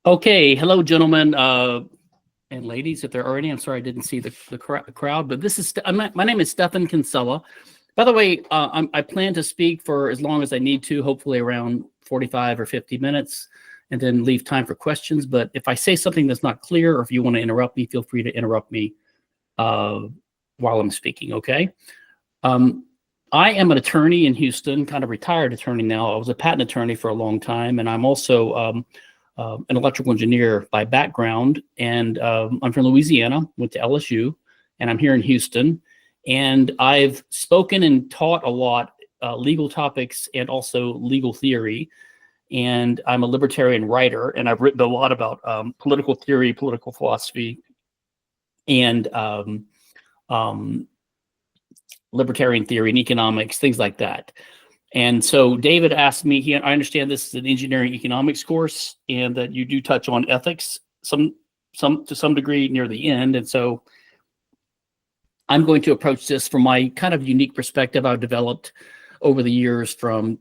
Okay, hello, gentlemen and ladies, if there are any. I'm sorry I didn't see the crowd, but this is my name is Stefan Kinsella. By the way, I plan to speak for as long as I need to, hopefully around 45 or 50 minutes, and then leave time for questions. But if I say something that's not clear, or if you want to interrupt me, feel free to interrupt me while I'm speaking, okay? I am an attorney in Houston, kind of retired attorney now. I was a patent attorney for a long time, and I'm also an electrical engineer by background, and I'm from Louisiana, went to LSU, and I'm here in Houston. And I've spoken and taught a lot legal topics and also legal theory. And I'm a libertarian writer, and I've written a lot about political theory, political philosophy, and libertarian theory and economics, things like that. And so David asked me, I understand this is an engineering economics course and that you do touch on ethics to some degree near the end. And so I'm going to approach this from my kind of unique perspective I've developed over the years from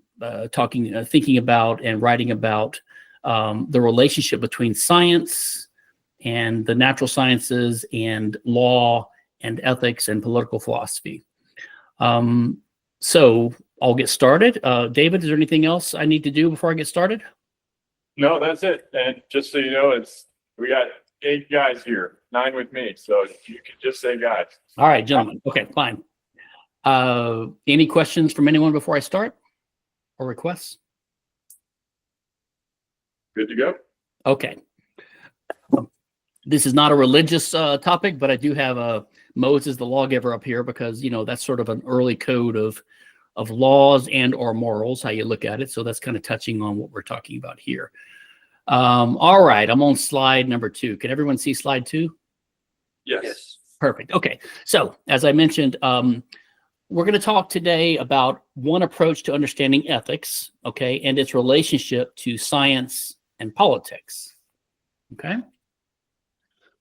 thinking about and writing about the relationship between science and the natural sciences and law and ethics and political philosophy. So I'll get started. David, is there anything else I need to do before I get started? No, that's it. And just so you know, we got 8 guys here, 9 with me. So you can just say guys. All right, gentlemen. Okay, fine. Any questions from anyone before I start or requests? Good to go. Okay. This is not a religious topic, but I do have Moses the lawgiver up here because, you know, that's sort of an early code of laws and or morals, how you look at it. So that's kind of touching on what we're talking about here. All right, I'm on slide number 2. Can everyone see slide 2? Yes. Perfect. Okay. So as I mentioned, we're going to talk today about one approach to understanding ethics, okay, and its relationship to science and politics. Okay.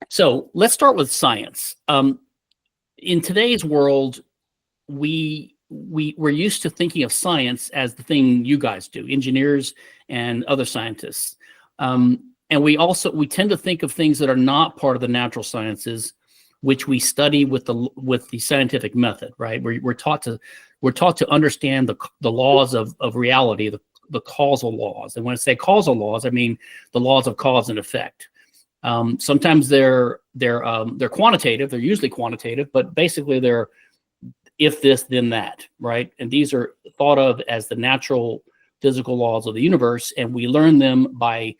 So let's start with science. In today's world, we're used to thinking of science as the thing you guys do, engineers and other scientists. And we tend to think of things that are not part of the natural sciences, which we study with the scientific method, right? We're taught to understand the laws of reality, the causal laws. And when I say causal laws, I mean the laws of cause and effect. Sometimes they're quantitative. They're usually quantitative, but basically they're if this, then that, right? And these are thought of as the natural physical laws of the universe, and we learn them by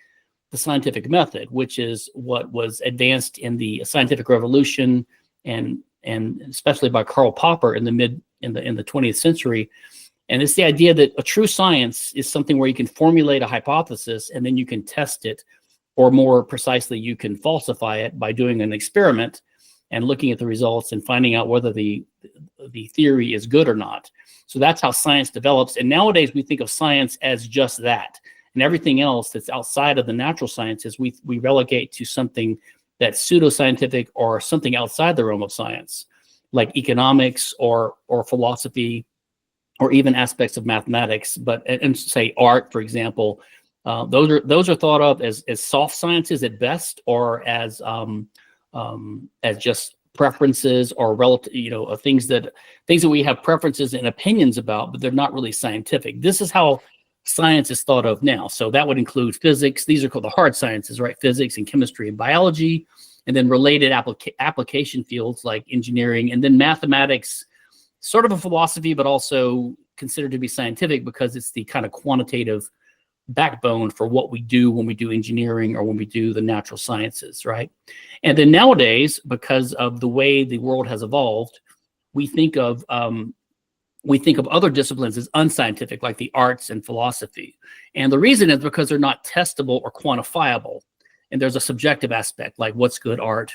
the scientific method, which is what was advanced in the scientific revolution and especially by Karl Popper in the 20th century. And it's the idea that a true science is something where you can formulate a hypothesis and then you can test it, or more precisely, you can falsify it by doing an experiment and looking at the results and finding out whether the theory is good or not. So that's how science develops. And nowadays we think of science as just that. And everything else that's outside of the natural sciences, we relegate to something that's pseudoscientific or something outside the realm of science, like economics or philosophy, or even aspects of mathematics. And say art, for example, those are thought of as soft sciences at best, or as just preferences or relative, things that we have preferences and opinions about, but they're not really scientific. This is how science is thought of now. So that would include physics. These are called the hard sciences, right? Physics and chemistry and biology, and then related application fields like engineering, and then mathematics, sort of a philosophy, but also considered to be scientific because it's the kind of quantitative backbone for what we do when we do engineering or when we do the natural sciences, right? And then nowadays, because of the way the world has evolved, we think of other disciplines as unscientific, like the arts and philosophy. And the reason is because they're not testable or quantifiable. And there's a subjective aspect, like what's good art,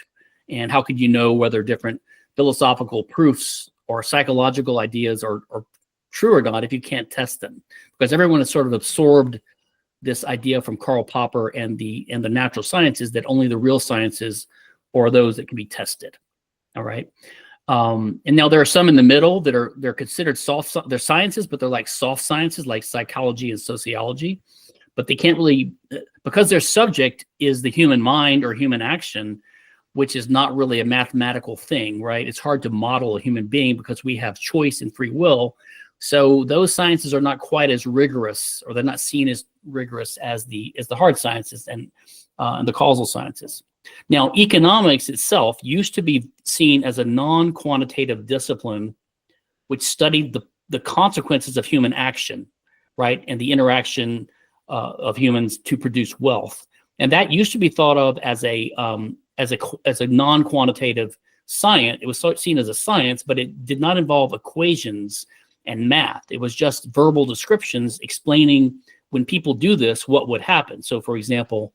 and how could you know whether different philosophical proofs or psychological ideas are true or not if you can't test them? Because everyone has sort of absorbed this idea from Karl Popper and the natural sciences that only the real sciences are those that can be tested. All right. And now there are some in the middle that they're considered soft. They're sciences, but they're like soft sciences, like psychology and sociology. but they can't really, because their subject is the human mind or human action, which is not really a mathematical thing, right? It's hard to model a human being because we have choice and free will. So those sciences are not quite as rigorous, or they're not seen as rigorous as the hard sciences and the causal sciences. Now, economics itself used to be seen as a non-quantitative discipline, which studied the consequences of human action, right, and the interaction of humans to produce wealth. And that used to be thought of as a non-quantitative science. It was seen as a science, but it did not involve equations and math. It was just verbal descriptions explaining when people do this, what would happen. So, for example,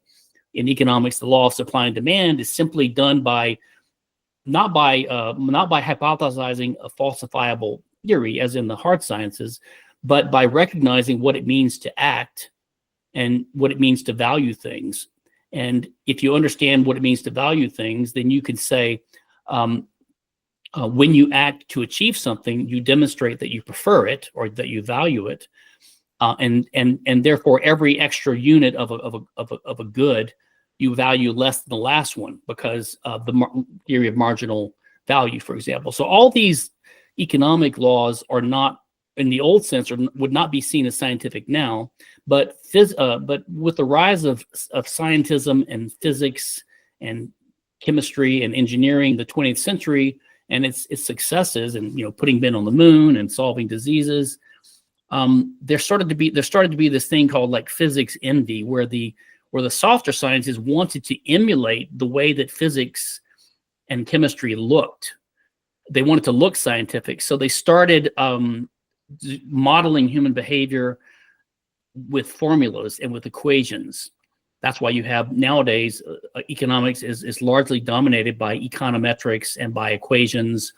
in economics, the law of supply and demand is simply done by not by hypothesizing a falsifiable theory, as in the hard sciences, but by recognizing what it means to act and what it means to value things. And if you understand what it means to value things, then you can say, when you act to achieve something, you demonstrate that you prefer it or that you value it, and therefore every extra unit of a good you value less than the last one because of the theory of marginal value, for example. So all these economic laws are not, in the old sense, or would not be seen as scientific now, but with the rise of scientism and physics and chemistry and engineering in the 20th century and its successes, and putting men on the moon and solving diseases, there started to be this thing called like physics envy, where the softer sciences wanted to emulate the way that physics and chemistry looked. They wanted to look scientific, so they started modeling human behavior with formulas and with equations. That's why you have nowadays economics is largely dominated by econometrics and by equations,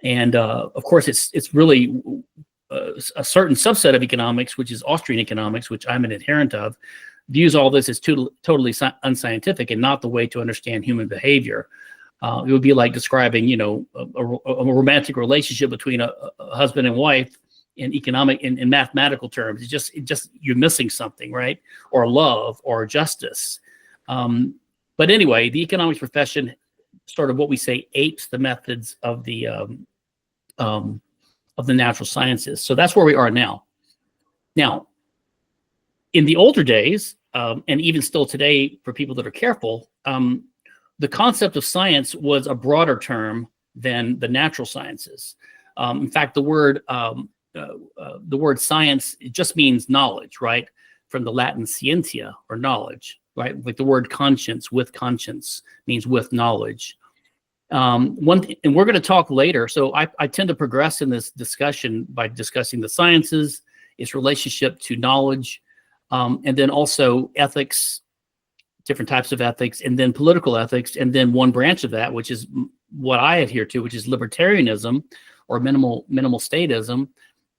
and of course it's really a certain subset of economics, which is Austrian economics, which I'm an adherent of, views all this as totally unscientific and not the way to understand human behavior. It would be like describing, a romantic relationship between a husband and wife in mathematical terms. It's just you're missing something, right? Or love or justice. But anyway, the economics profession sort of what we say apes the methods of the natural sciences. So that's where we are now. Now, in the older days, and even still today, for people that are careful, the concept of science was a broader term than the natural sciences. In fact, the word science, it just means knowledge, right? From the Latin scientia, or knowledge, right? Like the word conscience, with conscience, means with knowledge. And we're going to talk later. So I tend to progress in this discussion by discussing the sciences, its relationship to knowledge, and then also ethics, different types of ethics, and then political ethics, and then one branch of that, which is what I adhere to, which is libertarianism or minimal statism,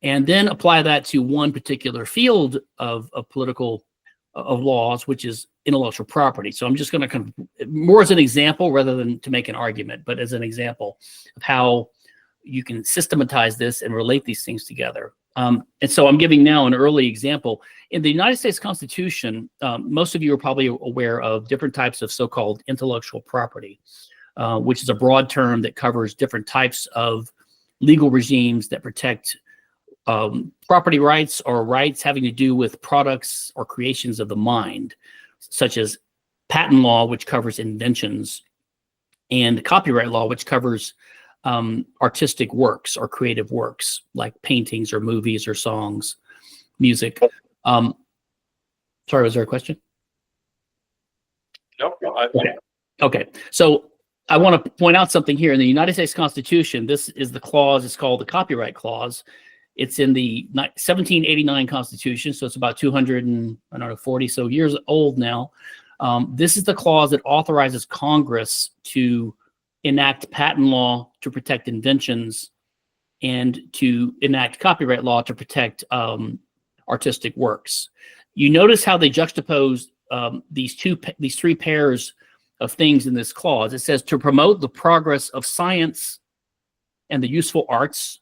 and then apply that to one particular field of political laws, which is intellectual property. So I'm just going to more as an example rather than to make an argument, but as an example of how you can systematize this and relate these things together. And so I'm giving now an early example. In the United States Constitution, most of you are probably aware of different types of so-called intellectual property, which is a broad term that covers different types of legal regimes that protect property rights or rights having to do with products or creations of the mind, such as patent law, which covers inventions, and copyright law, which covers artistic works or creative works like paintings or movies or songs, music. Sorry, was there a question? No. Okay. So I want to point out something here. In the United States Constitution, this is the clause, it's called the Copyright Clause. It's in the 1789 Constitution, so it's about 240 so years old now. This is the clause that authorizes Congress to enact patent law to protect inventions and to enact copyright law to protect artistic works. You notice how they juxtapose these three pairs of things in this clause. It says to promote the progress of science and the useful arts,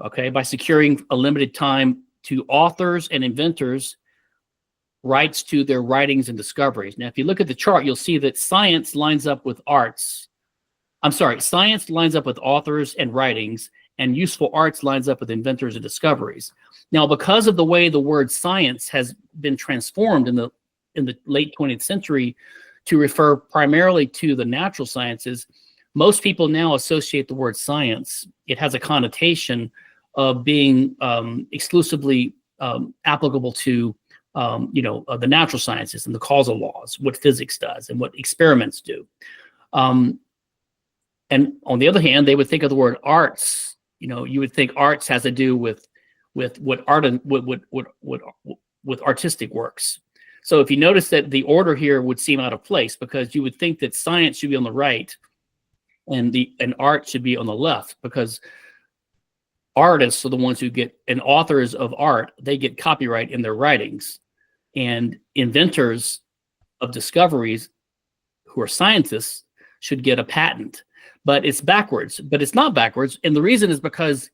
okay, by securing a limited time to authors and inventors rights to their writings and discoveries. Now, if you look at the chart, you'll see that science lines up with arts. I'm sorry, science lines up with authors and writings, and useful arts lines up with inventors and discoveries. Now, because of the way the word science has been transformed in the late 20th century to refer primarily to the natural sciences, most people now associate the word science. It has a connotation of being exclusively applicable to the natural sciences and the causal laws, what physics does and what experiments do. And on the other hand, they would think of the word arts. You would think arts has to do with what art and with artistic works. So if you notice that the order here would seem out of place, because you would think that science should be on the right and art should be on the left, because artists are the ones who get, and authors of art, they get copyright in their writings, and inventors of discoveries, who are scientists, should get a patent. But it's backwards. But it's not backwards, and the reason is because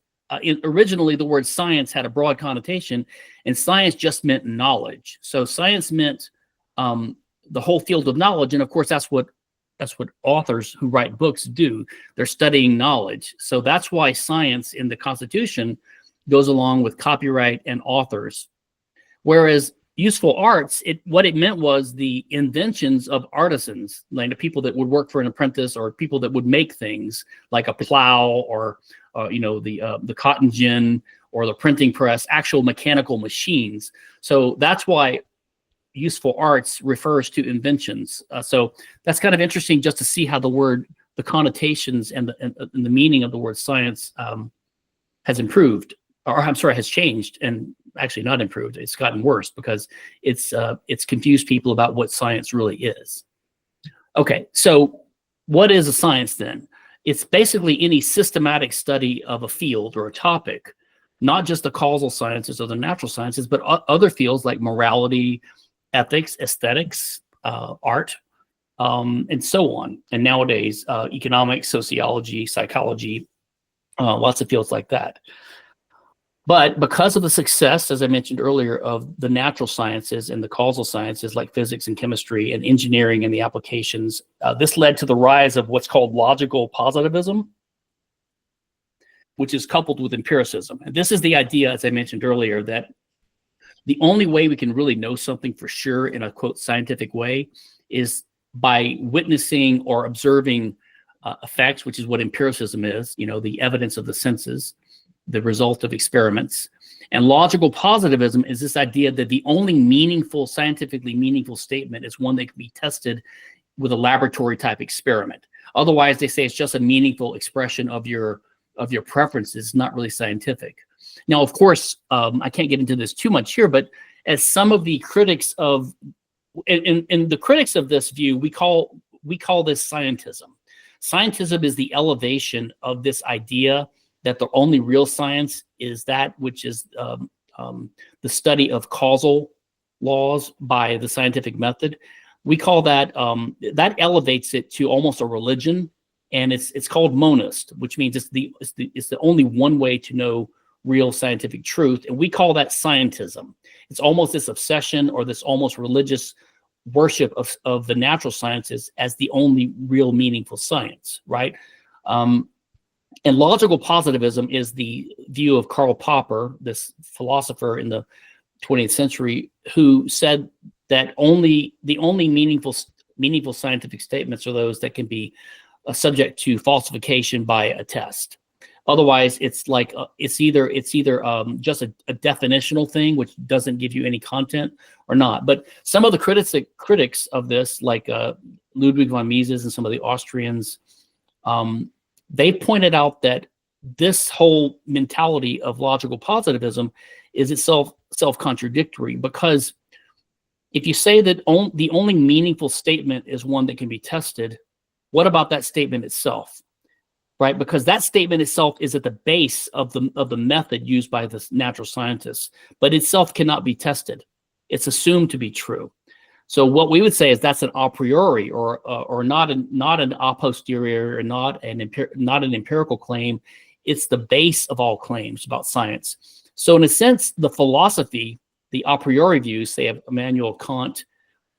originally the word science had a broad connotation, and science just meant knowledge. So science meant the whole field of knowledge, and of course that's what authors who write books do. They're studying knowledge. So that's why science in the Constitution goes along with copyright and authors. Whereas useful arts, what it meant was the inventions of artisans, like the people that would work for an apprentice, or people that would make things like a plow, or the cotton gin, or the printing press, actual mechanical machines. So that's why useful arts refers to inventions. So that's kind of interesting, just to see how the connotations and the meaning of the word science has improved, or I'm sorry, has changed, and actually not improved. It's gotten worse because it's confused people about what science really is. Okay, so what is a science then? It's basically any systematic study of a field or a topic, not just the causal sciences or the natural sciences, but other fields like morality, ethics, aesthetics, art, and so on. And nowadays, economics, sociology, psychology, lots of fields like that. But because of the success, as I mentioned earlier, of the natural sciences and the causal sciences like physics and chemistry and engineering and the applications, this led to the rise of what's called logical positivism, which is coupled with empiricism. And this is the idea, as I mentioned earlier, that the only way we can really know something for sure in a, quote, scientific way is by witnessing or observing effects, which is what empiricism is, the evidence of the senses, the result of experiments. And logical positivism is this idea that the only scientifically meaningful statement is one that can be tested with a laboratory type experiment. Otherwise, they say it's just a meaningful expression of your preferences, not really scientific. Now, of course, I can't get into this too much here, but as some of the critics of, and the critics of this view, we call this scientism. Scientism is the elevation of this idea that the only real science is that which is the study of causal laws by the scientific method. We call that, that elevates it to almost a religion, and it's called monist, which means it's the only one way to know real scientific truth, and we call that scientism. It's almost this obsession or this almost religious worship of the natural sciences as the only real meaningful science, right? And logical positivism is the view of Karl Popper, this philosopher in the 20th century, who said that the only meaningful scientific statements are those that can be subject to falsification by a test. Otherwise, it's like it's either just a definitional thing, which doesn't give you any content, or not. But some of the critics of this, like Ludwig von Mises and some of the Austrians, they pointed out that this whole mentality of logical positivism is itself self-contradictory, because if you say that the only meaningful statement is one that can be tested, what about that statement itself? Right? Because that statement itself is at the base of the method used by the natural scientists, but itself cannot be tested. It's assumed to be true. So what we would say is that's an a priori, or not an a posteriori, or not an empirical claim. It's the base of all claims about science. So in a sense, the philosophy the a priori views, say of Immanuel Kant,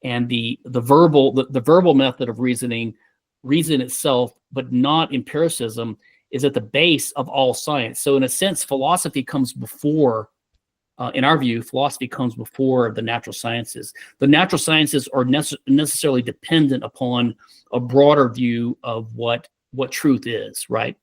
and the verbal method of reasoning, reason itself, but not empiricism, is at the base of all science. So in a sense, philosophy comes before, in our view, philosophy comes before the natural sciences. The natural sciences are necessarily dependent upon a broader view of what truth is, right?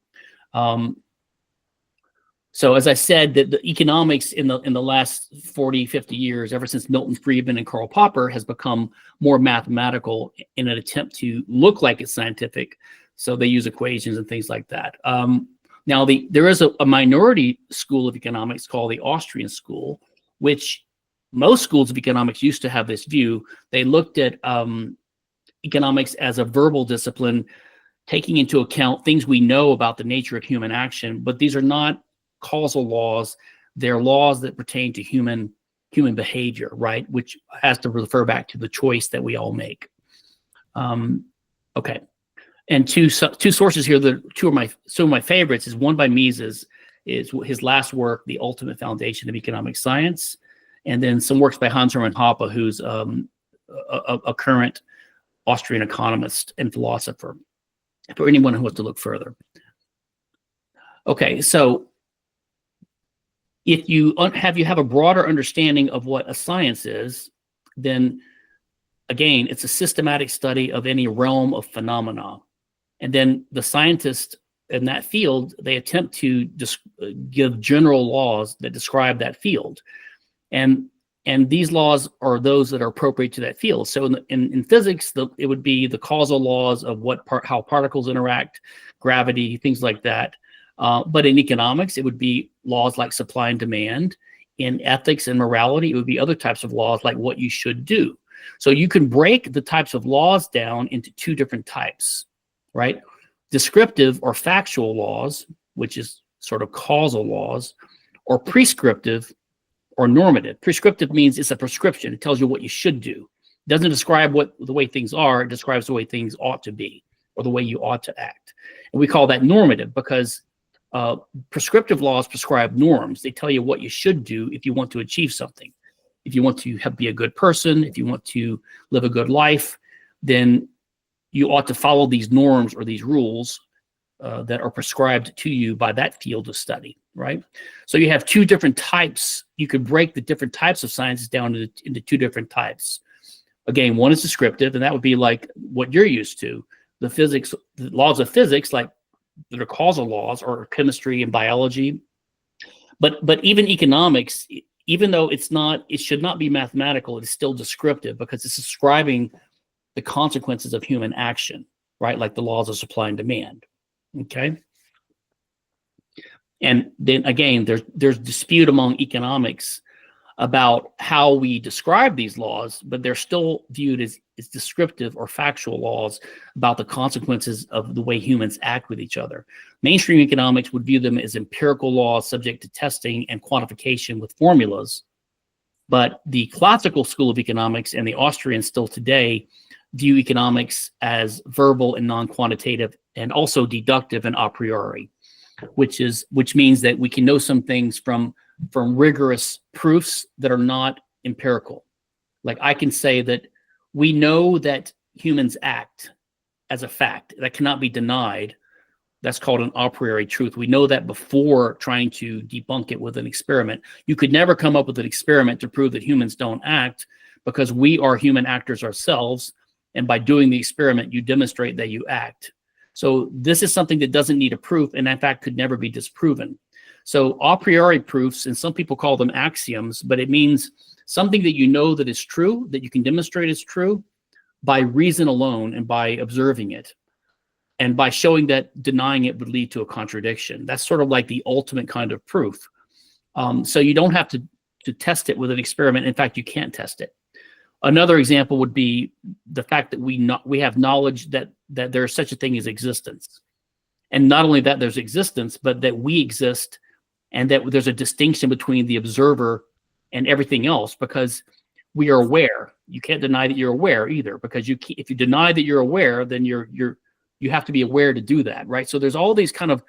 So as I said, that the economics in the last 40, 50 years, ever since Milton Friedman and Karl Popper, has become more mathematical in an attempt to look like it's scientific. So they use equations and things like that. Now, there is a minority school of economics called the Austrian school, which most schools of economics used to have this view. They looked at economics as a verbal discipline, taking into account things we know about the nature of human action, but these are not causal laws. They're laws that pertain to human behavior, right? Which has to refer back to the choice that we all make. Okay, and two sources here. Some of my favorites is one by Mises, is his last work, The Ultimate Foundation of Economic Science, and then some works by Hans Hermann Hoppe, who's a current Austrian economist and philosopher, for anyone who wants to look further. Okay, so if you have a broader understanding of what a science is, then again, it's a systematic study of any realm of phenomena. And then the scientists in that field, they attempt to give general laws that describe that field. And these laws are those that are appropriate to that field. So in physics, it would be the causal laws of how particles interact, gravity, things like that. But in economics, it would be laws like supply and demand. In ethics and morality, it would be other types of laws like what you should do. So you can break the types of laws down into two different types, right? Descriptive or factual laws, which is sort of causal laws, or prescriptive or normative. Prescriptive means it's a prescription. It tells you what you should do. It doesn't describe the way things are. It describes the way things ought to be or the way you ought to act. And we call that normative because prescriptive laws prescribe norms. They tell you what you should do if you want to achieve something. If you want to be a good person, if you want to live a good life, then you ought to follow these norms or these rules that are prescribed to you by that field of study, right? So you have two different types. You could break the different types of sciences down into two different types. Again, one is descriptive, and that would be like what you're used to. The laws of physics, like that are causal laws, or chemistry and biology. But even economics, even though it should not be mathematical, it is still descriptive because it's describing the consequences of human action, right? Like the laws of supply and demand. Okay. And then again, there's dispute among economics about how we describe these laws, but they're still viewed as descriptive or factual laws about the consequences of the way humans act with each other. Mainstream economics would view them as empirical laws subject to testing and quantification with formulas. But the classical school of economics and the Austrians still today view economics as verbal and non-quantitative, and also deductive and a priori, which means that we can know some things from rigorous proofs that are not empirical. Like I can say that we know that humans act as a fact that cannot be denied. That's called an a priori truth. We know that before trying to debunk it with an experiment. You could never come up with an experiment to prove that humans don't act, because we are human actors ourselves. And by doing the experiment, you demonstrate that you act. So this is something that doesn't need a proof, and in fact could never be disproven. So a priori proofs, and some people call them axioms, but it means something that you know that is true, that you can demonstrate is true by reason alone and by observing it, and by showing that denying it would lead to a contradiction. That's sort of like the ultimate kind of proof. So you don't have to test it with an experiment. In fact, you can't test it. Another example would be the fact that we have knowledge that there is such a thing as existence. And not only that there's existence, but that we exist, and that there's a distinction between the observer and everything else, because we are aware. You can't deny that you're aware either, because if you deny that you're aware, then you have to be aware to do that, right? So there's all these kind of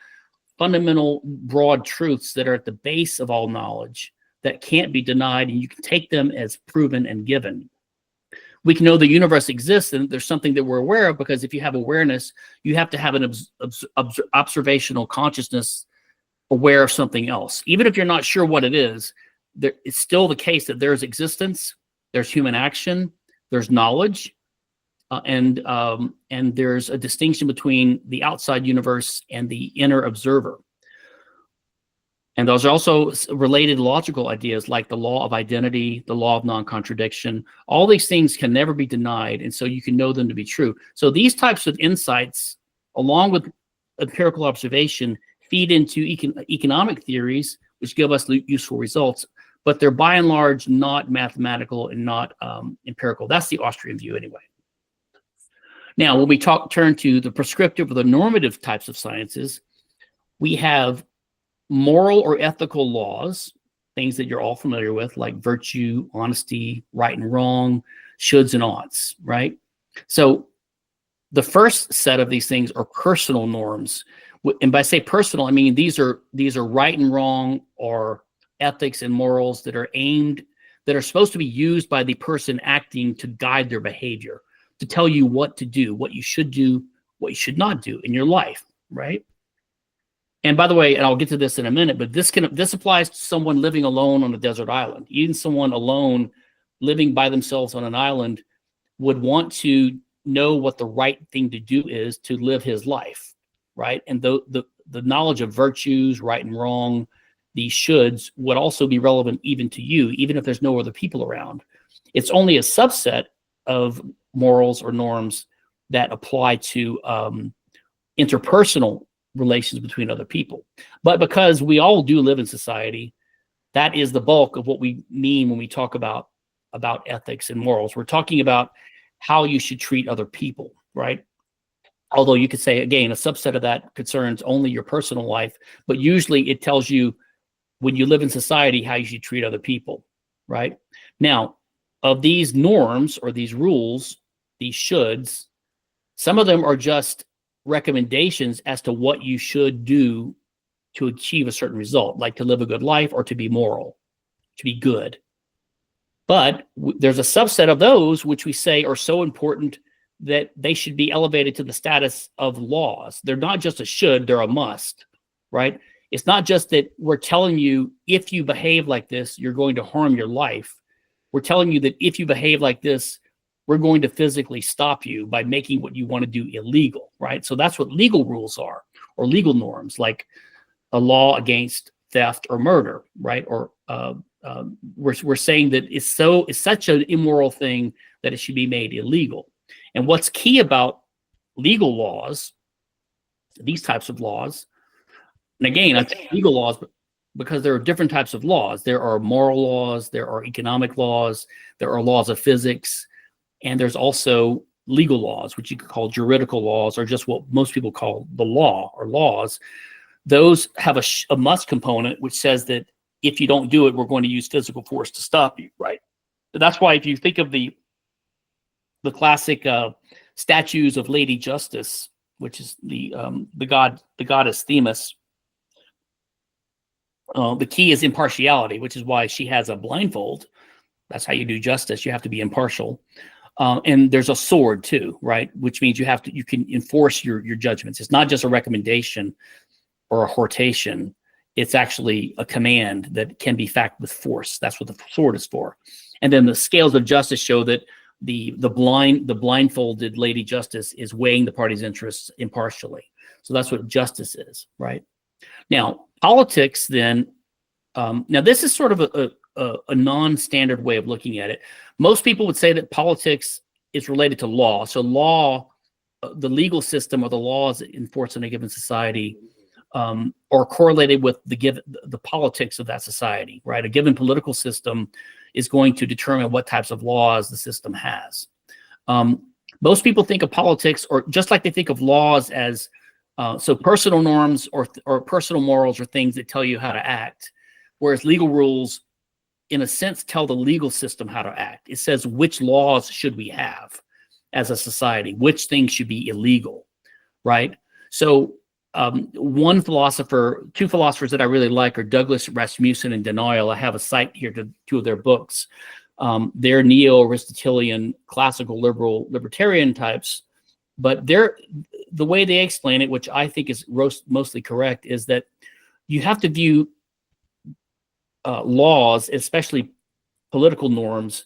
fundamental broad truths that are at the base of all knowledge that can't be denied, and you can take them as proven and given. We can know the universe exists, and there's something that we're aware of, because if you have awareness, you have to have an observational consciousness aware of something else. Even if you're not sure what it is, it's still the case that there's existence, there's human action, there's knowledge, and there's a distinction between the outside universe and the inner observer. And those are also related logical ideas like the law of identity, the law of non-contradiction. All these things can never be denied, and so you can know them to be true. So these types of insights, along with empirical observation, feed into economic theories, which give us useful results, but they're by and large not mathematical and not empirical. That's the Austrian view anyway. Now, when we turn to the prescriptive or the normative types of sciences, we have moral or ethical laws, things that you're all familiar with, like virtue, honesty, right and wrong, shoulds and oughts, right? So the first set of these things are personal norms. And by say personal, I mean these are right and wrong, or ethics and morals that are supposed to be used by the person acting to guide their behavior, to tell you what to do, what you should do, what you should not do in your life, right? And by the way, and I'll get to this in a minute, but this applies to someone living alone on a desert island. Even someone alone living by themselves on an island would want to know what the right thing to do is to live his life, right? And the knowledge of virtues, right and wrong, these shoulds would also be relevant even to you, even if there's no other people around. It's only a subset of morals or norms that apply to interpersonal relations between other people. But because we all do live in society, that is the bulk of what we mean when we talk about ethics and morals. We're talking about how you should treat other people, right? Although you could say, again, a subset of that concerns only your personal life, but usually it tells you when you live in society how you should treat other people, right? Now, of these norms or these rules, these shoulds, some of them are just recommendations as to what you should do to achieve a certain result, like to live a good life or to be moral, to be good. But there's a subset of those which we say are so important that they should be elevated to the status of laws. They're not just a should, they're a must, right? It's not just that we're telling you, if you behave like this, you're going to harm your life. We're telling you that if you behave like this, we're going to physically stop you by making what you want to do illegal, right? So that's what legal rules are, or legal norms, like a law against theft or murder, right? Or we're saying that it's such an immoral thing that it should be made illegal. And what's key about legal laws, these types of laws, and again, I think legal laws, because there are different types of laws. There are moral laws, there are economic laws, there are laws of physics, and there's also legal laws, which you could call juridical laws, or just what most people call the law or laws. Those have a must component, which says that if you don't do it, we're going to use physical force to stop you, right? So that's why if you think of the classic statues of Lady Justice, which is the goddess Themis, the key is impartiality, which is why she has a blindfold. That's how you do justice. You have to be impartial. And there's a sword too, right? Which means you can enforce your judgments. It's not just a recommendation or a hortation. It's actually a command that can be fact with force. That's what the sword is for. And then the scales of justice show that the blindfolded Lady Justice is weighing the party's interests impartially. So that's what justice is, right? Now, politics then, now this is sort of a non-standard way of looking at it. Most people would say that politics is related to law. So law, the legal system or the laws enforced in a given society are correlated with the politics of that society, right? A given political system is going to determine what types of laws the system has. Most people think of politics, or just like they think of laws as so personal norms or personal morals are things that tell you how to act, whereas legal rules, in a sense, tell the legal system how to act. It says which laws should we have as a society, which things should be illegal, right? So two philosophers that I really like are Douglas Rasmussen and Denial. I have a cite here to two of their books. They're neo-Aristotelian, classical libertarian types, but the way they explain it, which I think is mostly correct, is that you have to view laws, especially political norms.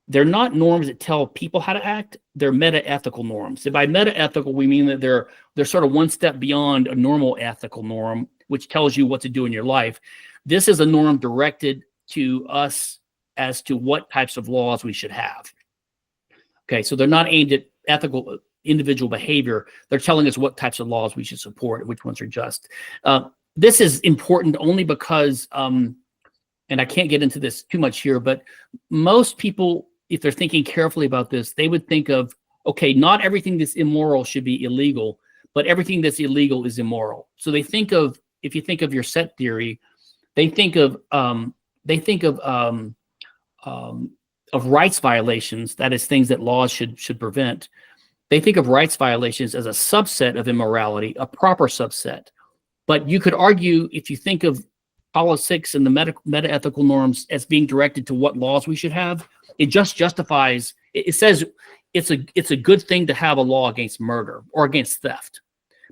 They're not norms that tell people how to act. They're meta-ethical norms. And by meta-ethical, we mean that they're sort of one step beyond a normal ethical norm, which tells you what to do in your life. This is a norm directed to us as to what types of laws we should have. Okay, so they're not aimed at ethical individual behavior. They're telling us what types of laws we should support, which ones are just. This is important only because, and I can't get into this too much here, but most people, if they're thinking carefully about this, they would think of, okay, not everything that's immoral should be illegal, but everything that's illegal is immoral. So they think of, if you think of your set theory, they think of rights violations, that is things that laws should prevent. They think of rights violations as a subset of immorality, a proper subset. But you could argue, if you think of politics and the meta-ethical norms as being directed to what laws we should have, it just justifies, it says it's a good thing to have a law against murder or against theft.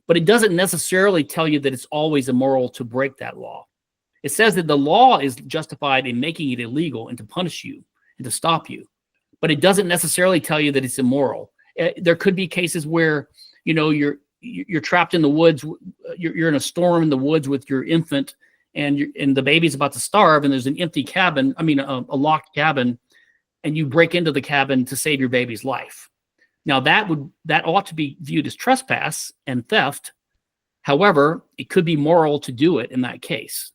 But it doesn't necessarily tell you that it's always immoral to break that law. It says that the law is justified in making it illegal and to punish you and to stop you. But it doesn't necessarily tell you that it's immoral. There could be cases where, you're trapped in the woods, you're in a storm in the woods with your infant, and the baby's about to starve, and there's an empty cabin, a locked cabin, and you break into the cabin to save your baby's life. Now that ought to be viewed as trespass and theft. However, it could be moral to do it in that case.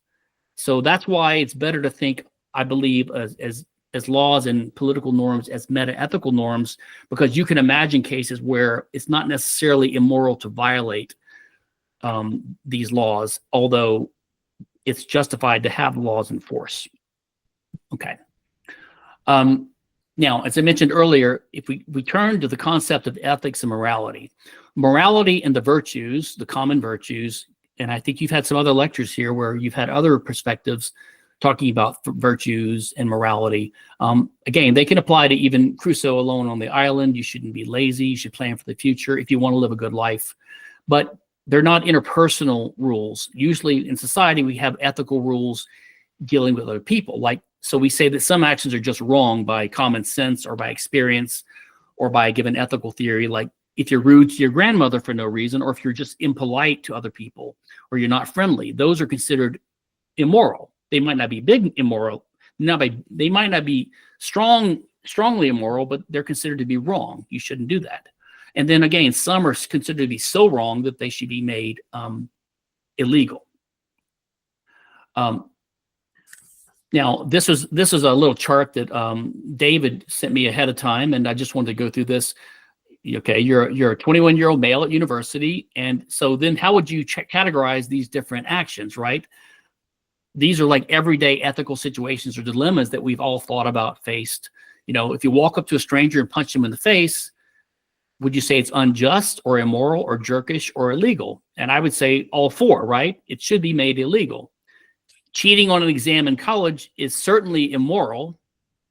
So that's why it's better to think, I believe, as laws and political norms as meta-ethical norms, because you can imagine cases where it's not necessarily immoral to violate these laws, although it's justified to have laws in force. Okay. Now, as I mentioned earlier, if we turn to the concept of ethics and morality and the virtues, the common virtues, and I think you've had some other lectures here where you've had other perspectives talking about virtues and morality. Again, they can apply to even Crusoe alone on the island. You shouldn't be lazy. You should plan for the future if you want to live a good life. But they're not interpersonal rules. Usually in society, we have ethical rules dealing with other people. So we say that some actions are just wrong by common sense or by experience or by a given ethical theory, like if you're rude to your grandmother for no reason, or if you're just impolite to other people, or you're not friendly. Those are considered immoral. They might not be big immoral. They might not be strongly immoral, but they're considered to be wrong. You shouldn't do that. And then again, some are considered to be so wrong that they should be made illegal. Now, this is a little chart that David sent me ahead of time, and I just wanted to go through this. Okay, you're a 21-year-old male at university, and so then how would you categorize these different actions, right? These are like everyday ethical situations or dilemmas that we've all thought about, faced. If you walk up to a stranger and punch them in the face, would you say it's unjust or immoral or jerkish or illegal? And I would say all four, right? It should be made illegal. Cheating on an exam in college is certainly immoral,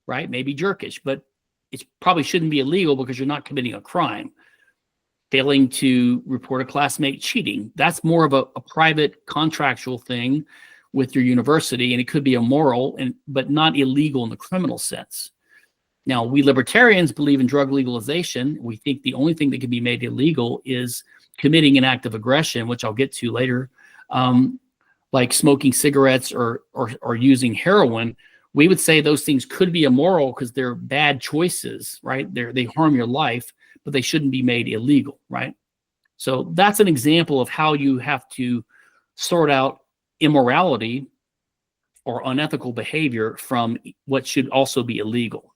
right? Maybe jerkish, but it probably shouldn't be illegal because you're not committing a crime. Failing to report a classmate cheating, that's more of a private contractual thing with your university, and it could be immoral, but not illegal in the criminal sense. Now, we libertarians believe in drug legalization. We think the only thing that can be made illegal is committing an act of aggression, which I'll get to later, like smoking cigarettes or using heroin. We would say those things could be immoral because they're bad choices, right? They harm your life, but they shouldn't be made illegal, right? So that's an example of how you have to sort out immorality or unethical behavior from what should also be illegal.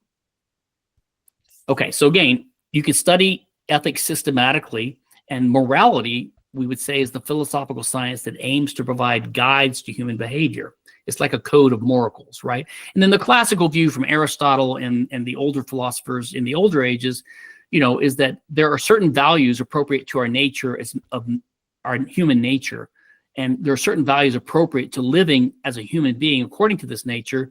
Okay, so again, you can study ethics systematically, and morality, we would say, is the philosophical science that aims to provide guides to human behavior. It's like a code of morals, right? And then the classical view from Aristotle and the older philosophers in the older ages, is that there are certain values appropriate to our nature our human nature, and there are certain values appropriate to living as a human being according to this nature.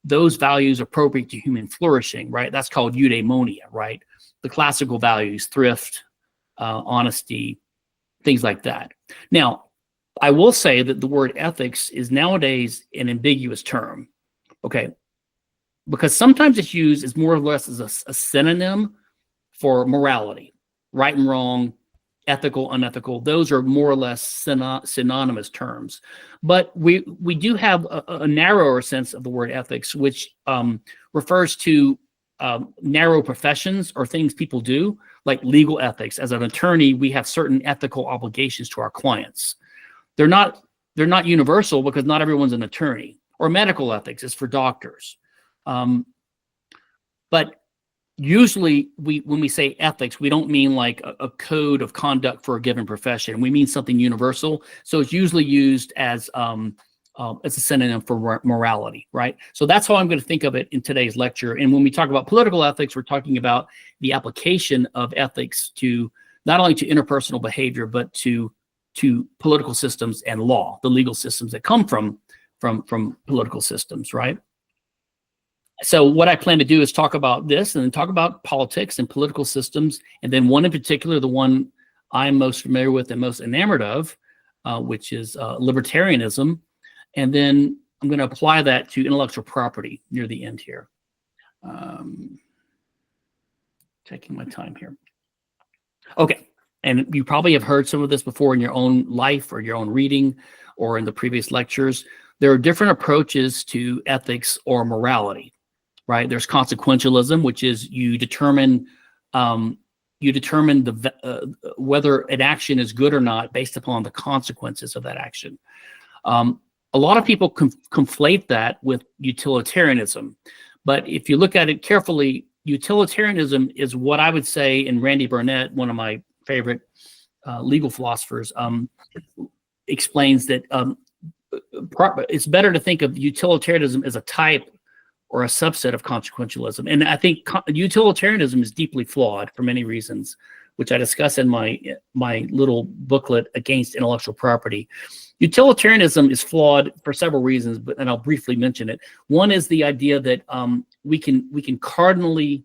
Those values appropriate to human flourishing, right? That's called eudaimonia, right? The classical values, thrift, honesty, things like that. Now, I will say that the word ethics is nowadays an ambiguous term, okay? Because sometimes it's used as more or less as a synonym for morality, right and wrong, ethical, unethical. Those are more or less synonymous terms. But we do have a narrower sense of the word ethics, which refers to narrow professions or things people do, like legal ethics. As an attorney, we have certain ethical obligations to our clients. They're not universal because not everyone's an attorney. Or medical ethics is for doctors. But usually when we say ethics, we don't mean like a code of conduct for a given profession. We mean something universal. So it's usually used as a synonym for morality, right? So that's how I'm going to think of it in today's lecture. And when we talk about political ethics, we're talking about the application of ethics to not only to interpersonal behavior, but to political systems and law, the legal systems that come from political systems, right? So what I plan to do is talk about this and then talk about politics and political systems. And then one in particular, the one I'm most familiar with and most enamored of, which is libertarianism. And then I'm going to apply that to intellectual property near the end here. Taking my time here. Okay. And you probably have heard some of this before in your own life or your own reading or in the previous lectures. There are different approaches to ethics or morality. Right? There's consequentialism, which is you determine whether an action is good or not based upon the consequences of that action. A lot of people conflate that with utilitarianism, but if you look at it carefully, utilitarianism is what I would say, and Randy Burnett, one of my favorite legal philosophers, explains that it's better to think of utilitarianism as a type or a subset of consequentialism. And I think utilitarianism is deeply flawed for many reasons, which I discuss in my little booklet Against Intellectual Property. Utilitarianism is flawed for several reasons, and I'll briefly mention it. One is the idea that we can cardinally,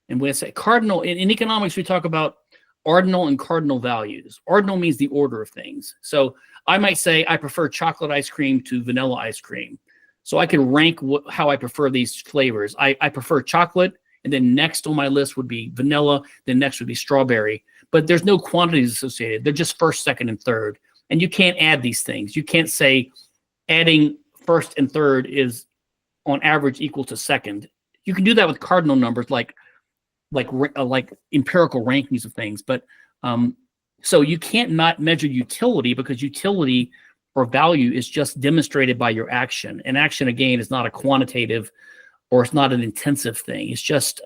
and when I say cardinal, in economics we talk about ordinal and cardinal values. Ordinal means the order of things. So I might say I prefer chocolate ice cream to vanilla ice cream. So I can rank how I prefer these flavors. I prefer chocolate, and then next on my list would be vanilla, then next would be strawberry. But there's no quantities associated. They're just first, second, and third. And you can't add these things. You can't say adding first and third is on average equal to second. You can do that with cardinal numbers like empirical rankings of things. But so you can't not measure utility, because utility or value is just demonstrated by your action. And action, again, is not a quantitative or it's not an intensive thing. It's just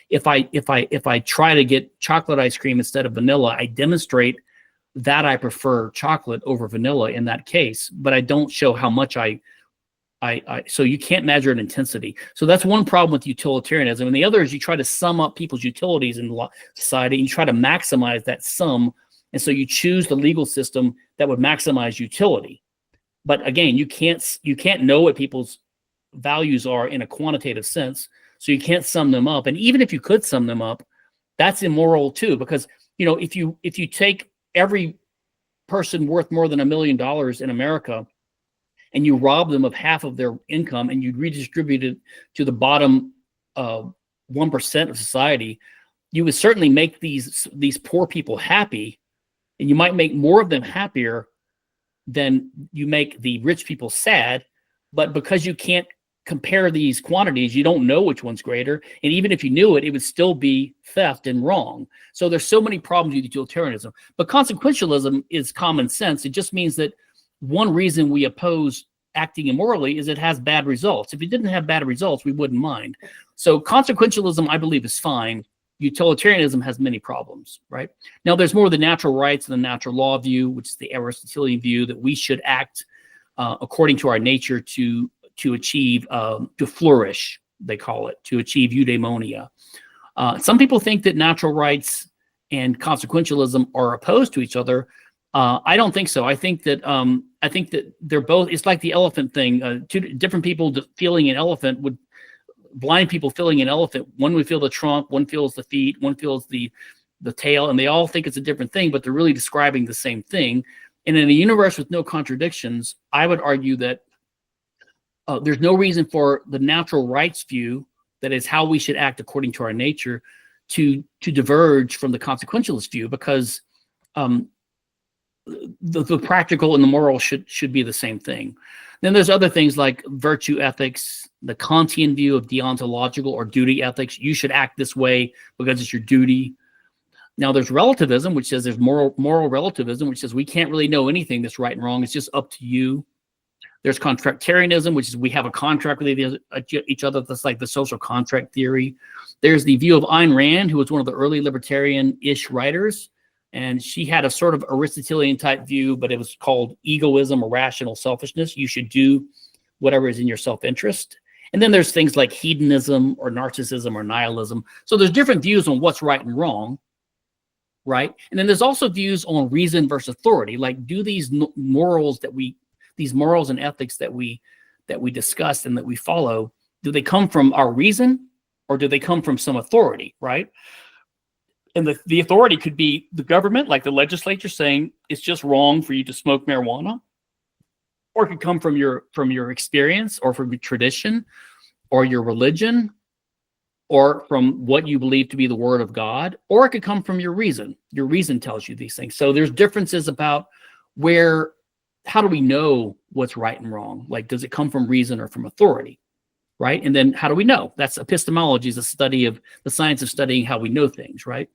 if I try to get chocolate ice cream instead of vanilla, I demonstrate that I prefer chocolate over vanilla in that case, but I don't show how much so you can't measure an intensity. So that's one problem with utilitarianism. And the other is you try to sum up people's utilities in society, and you try to maximize that sum. And so you choose the legal system that would maximize utility. But again, you can't know what people's values are in a quantitative sense. So you can't sum them up. And even if you could sum them up, that's immoral too, because if you take every person worth more than $1 million in America and you rob them of half of their income and you redistribute it to the bottom 1% of society, you would certainly make these poor people happy. And you might make more of them happier than you make the rich people sad. But because you can't compare these quantities, you don't know which one's greater. And even if you knew it, it would still be theft and wrong. So there's so many problems with utilitarianism. But consequentialism is common sense. It just means that one reason we oppose acting immorally is it has bad results. If it didn't have bad results, we wouldn't mind. So consequentialism, I believe, is fine. Utilitarianism has many problems, right? Now, there's more of the natural rights and the natural law view, which is the Aristotelian view that we should act according to our nature to achieve, to flourish, they call it, to achieve eudaimonia. Some people think that natural rights and consequentialism are opposed to each other, I don't think so. I think that they're both. It's like the elephant thing. Two different people feeling an elephant would blind people feeling an elephant. One would feel the trunk, one feels the feet, one feels the tail, and they all think it's a different thing, but they're really describing the same thing. And in a universe with no contradictions, I would argue that there's no reason for the natural rights view, that is how we should act according to our nature, to diverge from the consequentialist view, because the practical and the moral should be the same thing. Then there's other things like virtue ethics, the Kantian view of deontological or duty ethics. You should act this way because it's your duty. Now there's relativism, which says there's moral relativism, which says we can't really know anything that's right and wrong. It's just up to you. There's contractarianism, which is we have a contract with each other. That's like the social contract theory. There's the view of Ayn Rand, who was one of the early libertarian-ish writers. And she had a sort of Aristotelian type view, but it was called egoism or rational selfishness. You should do whatever is in your self-interest. And then there's things like hedonism or narcissism or nihilism. So there's different views on what's right and wrong, right? And then there's also views on reason versus authority. Like, do these morals and ethics that we discuss and that we follow, do they come from our reason or do they come from some authority, right? And the authority could be the government, like the legislature saying it's just wrong for you to smoke marijuana, or it could come from your experience or from your tradition or your religion or from what you believe to be the word of God, or it could come from your reason. Your reason tells you these things. So there's differences about how do we know what's right and wrong? Like, does it come from reason or from authority? Right? And then how do we know? That's epistemology, is a study of the science of studying how we know things, right?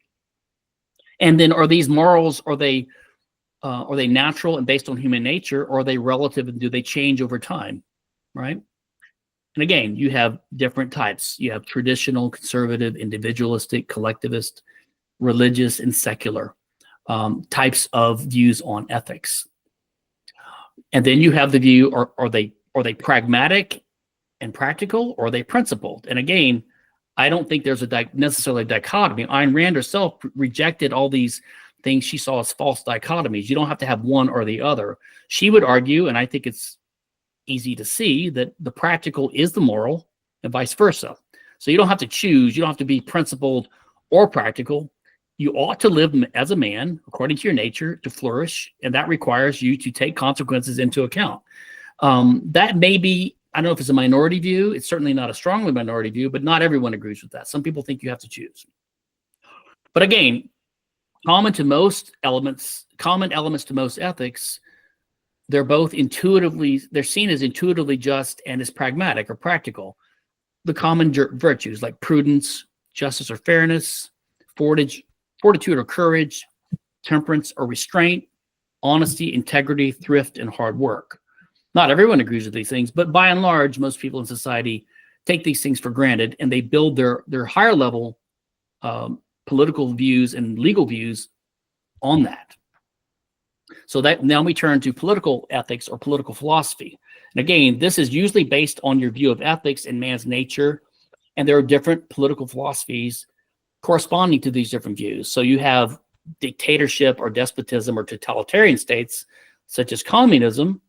And then are these morals, are they natural and based on human nature, or are they relative and do they change over time, right? And again, you have different types. You have traditional, conservative, individualistic, collectivist, religious, and secular types of views on ethics. And then you have the view, are they pragmatic and practical, or are they principled? And again, I don't think there's necessarily a dichotomy. Ayn Rand herself rejected all these things she saw as false dichotomies. You don't have to have one or the other. She would argue, and I think it's easy to see, that the practical is the moral and vice versa. So you don't have to choose. You don't have to be principled or practical. You ought to live as a man according to your nature to flourish, and that requires you to take consequences into account. That may be, I don't know if it's a minority view. It's certainly not a strongly minority view, but not everyone agrees with that. Some people think you have to choose. But again, common elements to most ethics, they're seen as intuitively just and as pragmatic or practical. The common virtues like prudence, justice or fairness, fortitude or courage, temperance or restraint, honesty, integrity, thrift, and hard work. Not everyone agrees with these things, but by and large, most people in society take these things for granted, and they build their higher level political views and legal views on that. So that now we turn to political ethics or political philosophy. And again, this is usually based on your view of ethics and man's nature, and there are different political philosophies corresponding to these different views. So you have dictatorship or despotism or totalitarian states, such as communism.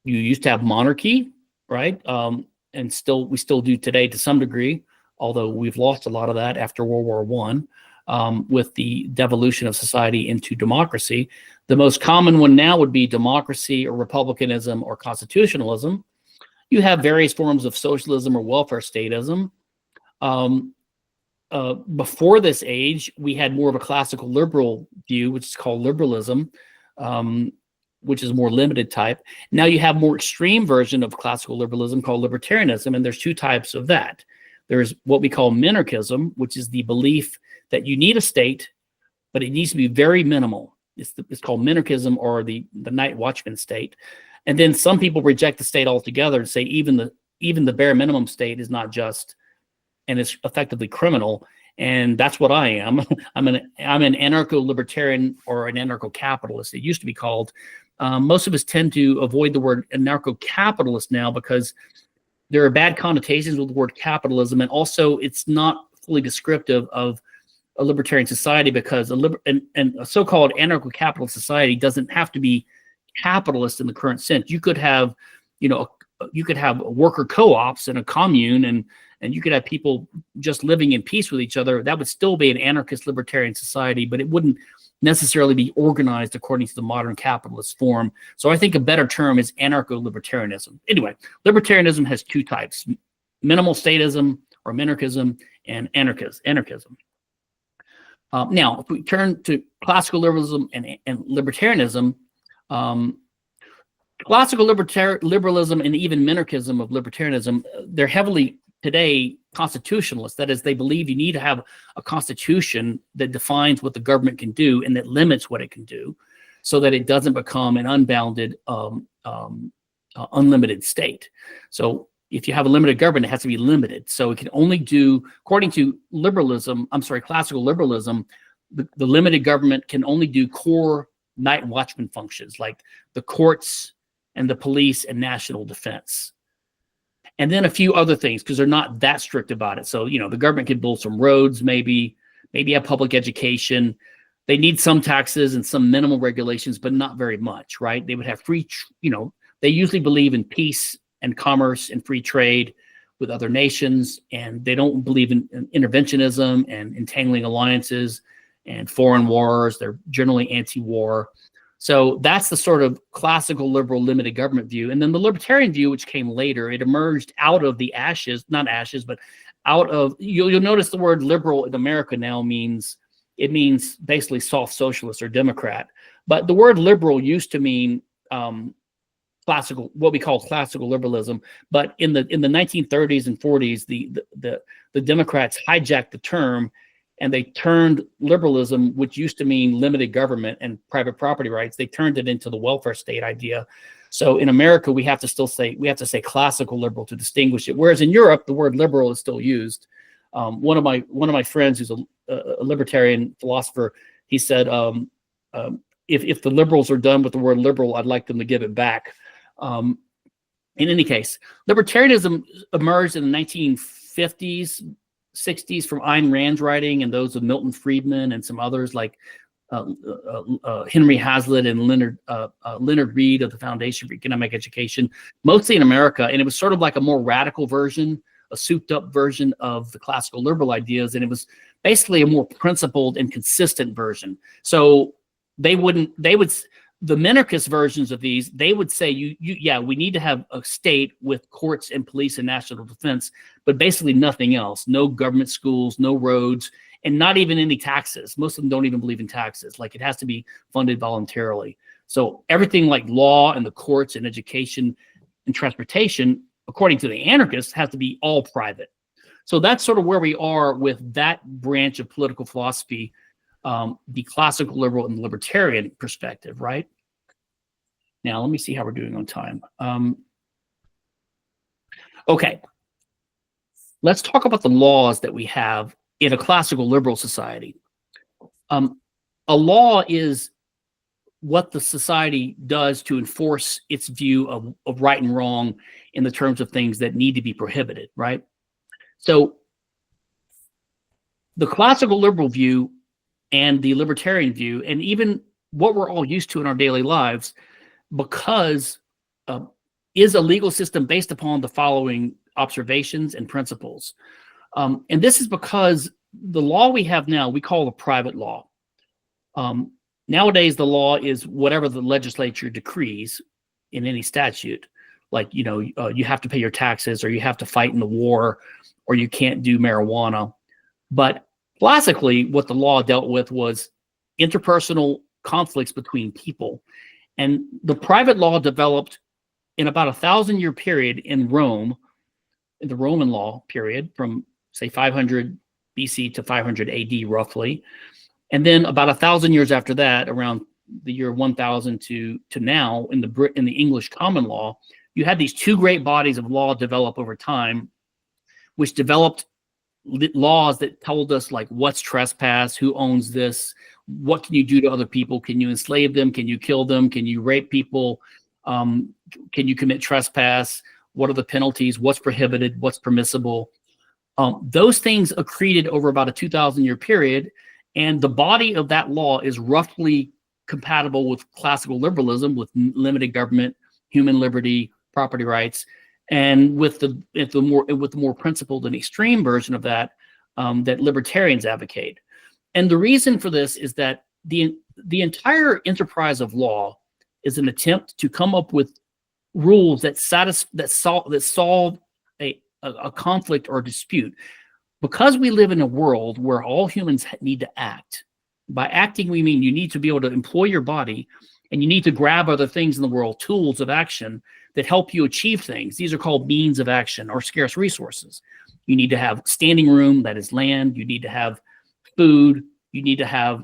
You used to have monarchy, right? And we still do today to some degree, although we've lost a lot of that after World War I, with the devolution of society into democracy. The most common one now would be democracy or republicanism or constitutionalism. You have various forms of socialism or welfare statism. Before this age, we had more of a classical liberal view, which is called liberalism, which is more limited type. Now you have more extreme version of classical liberalism called libertarianism, and there's two types of that. There's what we call minarchism, which is the belief that you need a state, but it needs to be very minimal. It's called minarchism, or the night watchman state. And then some people reject the state altogether and say even the bare minimum state is not just, and it's effectively criminal. And that's what I am. I'm an anarcho-libertarian or an anarcho-capitalist. It used to be called. Most of us tend to avoid the word anarcho-capitalist now because there are bad connotations with the word capitalism, and also it's not fully descriptive of a libertarian society because and a so-called anarcho-capitalist society doesn't have to be capitalist in the current sense. You could have, you could have worker co-ops in a commune, and you could have people just living in peace with each other. That would still be an anarchist libertarian society, but it wouldn't necessarily be organized according to the modern capitalist form. So I think a better term is anarcho-libertarianism. Anyway, libertarianism has two types: minimal statism or minarchism, and anarchism. Now, if we turn to classical liberalism and libertarianism, classical liberalism and even minarchism of libertarianism, they're heavily today constitutionalist. That is, they believe you need to have a constitution that defines what the government can do and that limits what it can do, so that it doesn't become an unbounded, unlimited state. So if you have a limited government, it has to be limited. So it can only do, according to classical liberalism, the limited government can only do core night watchman functions like the courts and the police and national defense. And then a few other things, because they're not that strict about it. So, the government can build some roads, maybe have public education. They need some taxes and some minimal regulations, but not very much, right? They would have free, they usually believe in peace and commerce and free trade with other nations, and they don't believe in interventionism and entangling alliances and foreign wars. They're generally anti-war. So that's the sort of classical liberal limited government view. And then the libertarian view, which came later, it emerged out of the ashes, not ashes, but out of, you'll notice the word liberal in America now means basically soft socialist or Democrat. But the word liberal used to mean classical, what we call classical liberalism. But in the 1930s and 40s, the Democrats hijacked the term, and they turned liberalism, which used to mean limited government and private property rights, they turned it into the welfare state idea. So in America, we have to say classical liberal to distinguish it. Whereas in Europe, the word liberal is still used. One of my friends who's a libertarian philosopher, he said, if the liberals are done with the word liberal, I'd like them to give it back. In any case, libertarianism emerged in the 1950s, 60s from Ayn Rand's writing and those of Milton Friedman and some others like Henry Hazlitt and Leonard Read of the Foundation for Economic Education, mostly in America. And it was sort of like a more radical version, a souped up version of the classical liberal ideas. And it was basically a more principled and consistent version. So the minarchist versions of these, they would say, we need to have a state with courts and police and national defense, but basically nothing else. No government schools, no roads, and not even any taxes. Most of them don't even believe in taxes. Like, it has to be funded voluntarily. So everything like law and the courts and education and transportation, according to the anarchists, has to be all private. So that's sort of where we are with that branch of political philosophy, the classical liberal and libertarian perspective, right? Now, let me see how we're doing on time. Okay. Let's talk about the laws that we have in a classical liberal society. A law is what the society does to enforce its view of right and wrong in the terms of things that need to be prohibited, right? So the classical liberal view and the libertarian view, and even what we're all used to in our daily lives, because is a legal system based upon the following observations and principles. And this is because the law we have now, we call a private law. Nowadays, the law is whatever the legislature decrees in any statute. Like, you have to pay your taxes, or you have to fight in the war, or you can't do marijuana. But classically, what the law dealt with was interpersonal conflicts between people. And the private law developed in about 1,000-year period in Rome, in the Roman law period, from say 500 BC to 500 AD roughly. And then about 1,000 years after that, around the year 1000 to now, in the English common law, you had these two great bodies of law develop over time, which developed laws that told us, like, what's trespass, who owns this, what can you do to other people, can you enslave them, can you kill them, can you rape people, can you commit trespass, what are the penalties, what's prohibited, what's permissible. Those things accreted over about a 2,000-year period, And the body of that law is roughly compatible with classical liberalism, with limited government, human liberty, property rights, and with the more principled and extreme version of that that libertarians advocate. And the reason for this is that the entire enterprise of law is an attempt to come up with rules that solve a conflict or dispute. Because we live in a world where all humans need to act. By acting, we mean you need to be able to employ your body, and you need to grab other things in the world, tools of action that help you achieve things. These are called means of action or scarce resources. You need to have standing room, that is land. You need to have food. You need to have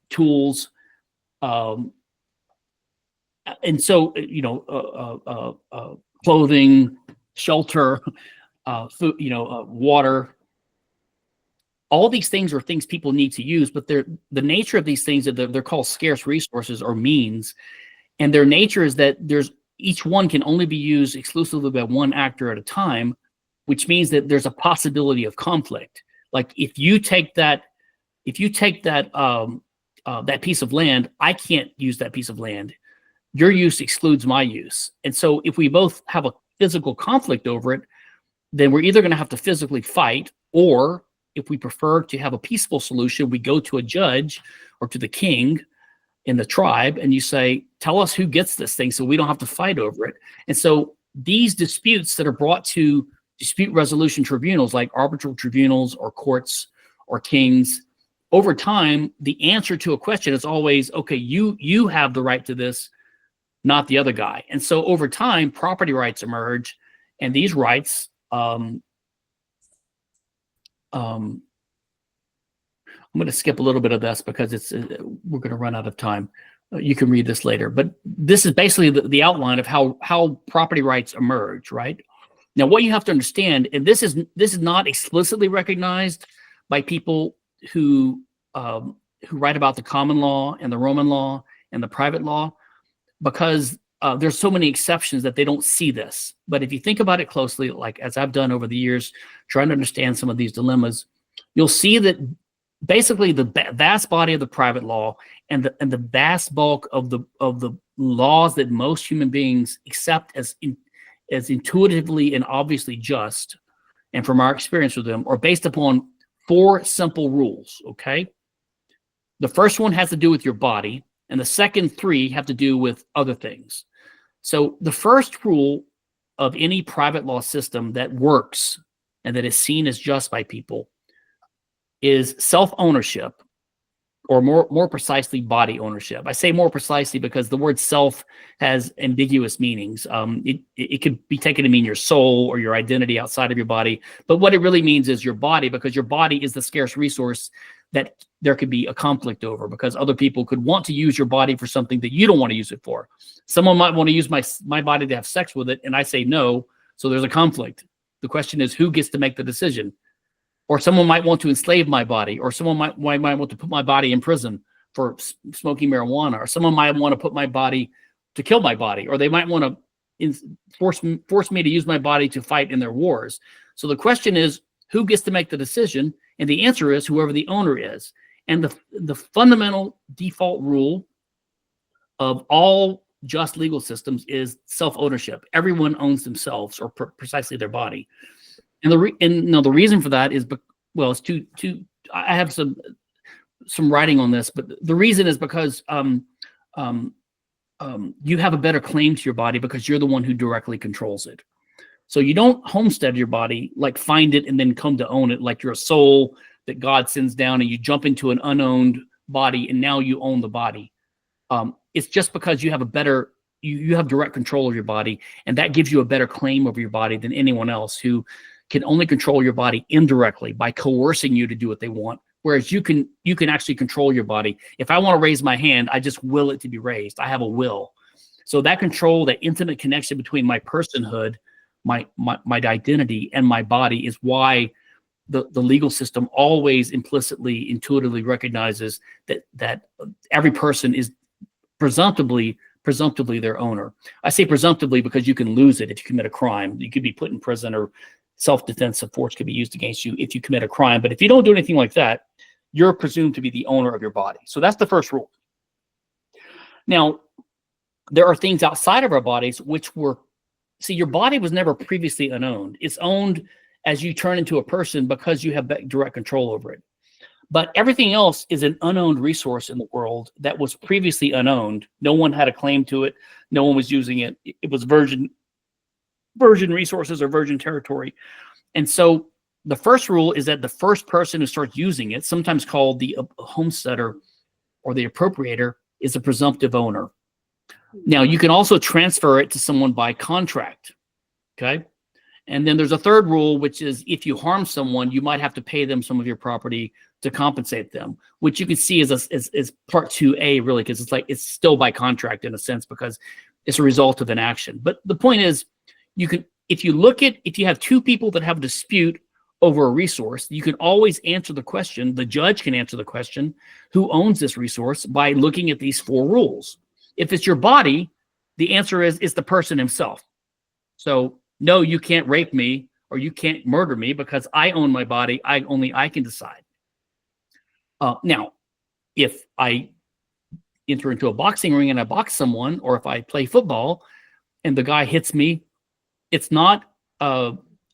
tools. And so, clothing, shelter, food, water. All these things are things people need to use, but the nature of these things, they're called scarce resources or means. And their nature is that each one can only be used exclusively by one actor at a time, which means that there's a possibility of conflict. Like if you take that piece of land, I can't use that piece of land. Your use excludes my use. And so if we both have a physical conflict over it, then we're either going to have to physically fight, or if we prefer to have a peaceful solution, we go to a judge or to the king in the tribe and you say, tell us who gets this thing so we don't have to fight over it. And so these disputes that are brought to dispute resolution tribunals like arbitral tribunals or courts or kings, over time, the answer to a question is always, okay, you have the right to this, not the other guy. And so over time, property rights emerge, and these rights I'm going to skip a little bit of this because we're going to run out of time. You can read this later, but this is basically the outline of how property rights emerge, right? Now, what you have to understand, and this is not explicitly recognized by people who write about the common law and the Roman law and the private law, because there's so many exceptions that they don't see this. But if you think about it closely, like as I've done over the years, trying to understand some of these dilemmas, you'll see that basically the vast body of the private law and the vast bulk of the laws that most human beings accept as intuitively and obviously just, and from our experience with them, are based upon 4 simple rules. Okay, the first one has to do with your body, and the second 3 have to do with other things. So the first rule of any private law system that works and that is seen as just by people is self-ownership, or more precisely, body ownership. I say more precisely because the word self has ambiguous meanings. It could be taken to mean your soul or your identity outside of your body, but what it really means is your body, because your body is the scarce resource that there could be a conflict over, because other people could want to use your body for something that you don't want to use it for. Someone might want to use my body to have sex with it, and I say no, so there's a conflict. The question is, who gets to make the decision? Or someone might want to enslave my body, or someone might want to put my body in prison for smoking marijuana, or someone might want to put my body to kill my body, or they might want to force me to use my body to fight in their wars. So the question is, who gets to make the decision? And the answer is whoever the owner is. And the fundamental default rule of all just legal systems is self-ownership. Everyone owns themselves, or precisely their body. And the reason for that is, well, it's two. I have some writing on this, but the reason is because you have a better claim to your body because you're the one who directly controls it. So you don't homestead your body, like find it and then come to own it, like you're a soul that God sends down and you jump into an unowned body and now you own the body. It's just because you have you have direct control of your body, and that gives you a better claim over your body than anyone else who can only control your body indirectly by coercing you to do what they want. Whereas you can actually control your body. If I want to raise my hand, I just will it to be raised. I have a will. So that control, that intimate connection between my personhood, my identity, and my body is why the legal system always implicitly, intuitively recognizes that every person is presumptively their owner. I say presumptively because you can lose it if you commit a crime. You could be put in prison, or self-defensive force could be used against you if you commit a crime. But if you don't do anything like that, you're presumed to be the owner of your body. So that's the first rule. Now, there are things outside of our bodies which were, see, your body was never previously unowned. It's owned as you turn into a person because you have direct control over it. But everything else is an unowned resource in the world that was previously unowned. No one had a claim to it. No one was using it. It was virgin resources or virgin territory. And so the first rule is that the first person who starts using it, sometimes called the homesteader or the appropriator, is a presumptive owner. Now, you can also transfer it to someone by contract, okay? And then there's a third rule, which is if you harm someone, you might have to pay them some of your property to compensate them, which you can see as part 2A, really, because it's still by contract in a sense, because it's a result of an action. But the point is, you can, if you have two people that have a dispute over a resource, you can always answer the question, the judge can answer the question, who owns this resource, by looking at these 4 rules. If it's your body, the answer is it's the person himself. So no, you can't rape me or you can't murder me because I own my body. Only I can decide. Now, if I enter into a boxing ring and I box someone, or if I play football and the guy hits me, it's not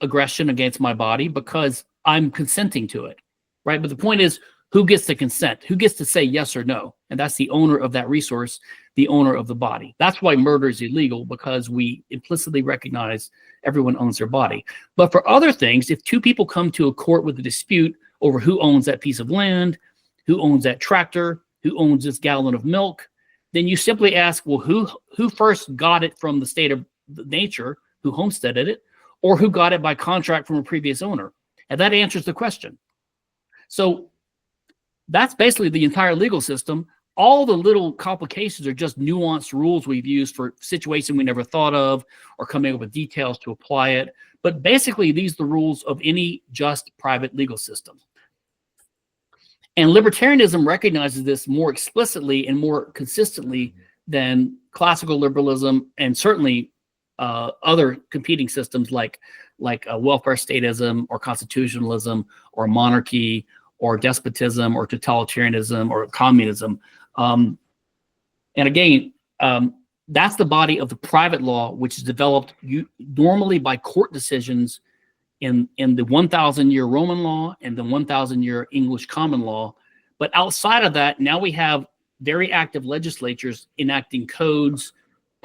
aggression against my body because I'm consenting to it, right? But the point is, who gets to consent? Who gets to say yes or no? And that's the owner of that resource, the owner of the body. That's why murder is illegal, because we implicitly recognize everyone owns their body. But for other things, if two people come to a court with a dispute over who owns that piece of land, who owns that tractor, who owns this gallon of milk, then you simply ask, well, who first got it from the state of nature, who homesteaded it, or who got it by contract from a previous owner? And that answers the question. So that's basically the entire legal system. All the little complications are just nuanced rules we've used for situations we never thought of, or coming up with details to apply it. But basically, these are the rules of any just private legal system. And libertarianism recognizes this more explicitly and more consistently than classical liberalism, and certainly other competing systems like welfare statism or constitutionalism or monarchy or despotism or totalitarianism or communism. And again, that's the body of the private law, which is developed normally by court decisions in the 1,000-year Roman law and the 1,000-year English common law. But outside of that, now we have very active legislatures enacting codes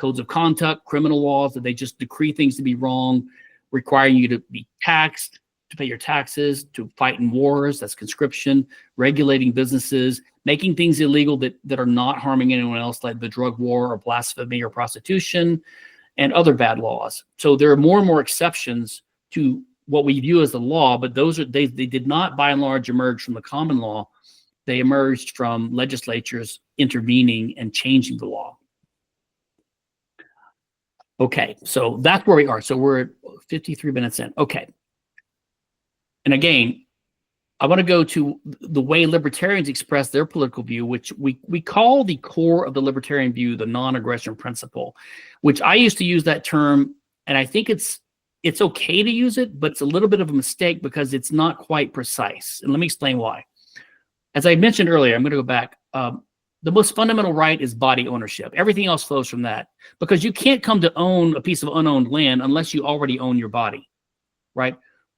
of conduct, criminal laws, that they just decree things to be wrong, requiring you to be taxed, to pay your taxes, to fight in wars, that's conscription, regulating businesses, making things illegal that are not harming anyone else, like the drug war or blasphemy or prostitution, and other bad laws. So there are more and more exceptions to what we view as the law, but they did not by and large emerge from the common law. They emerged from legislatures intervening and changing the law. Okay, so that's where we are. So we're at 53 minutes in. Okay. And again, I want to go to the way libertarians express their political view, which we call the core of the libertarian view the non-aggression principle, which I used to use that term, and I think it's okay to use it, but it's a little bit of a mistake because it's not quite precise. And let me explain why. As I mentioned earlier, I'm going to go back. The most fundamental right is body ownership. Everything else flows from that, because you can't come to own a piece of unowned land unless you already own your body, right?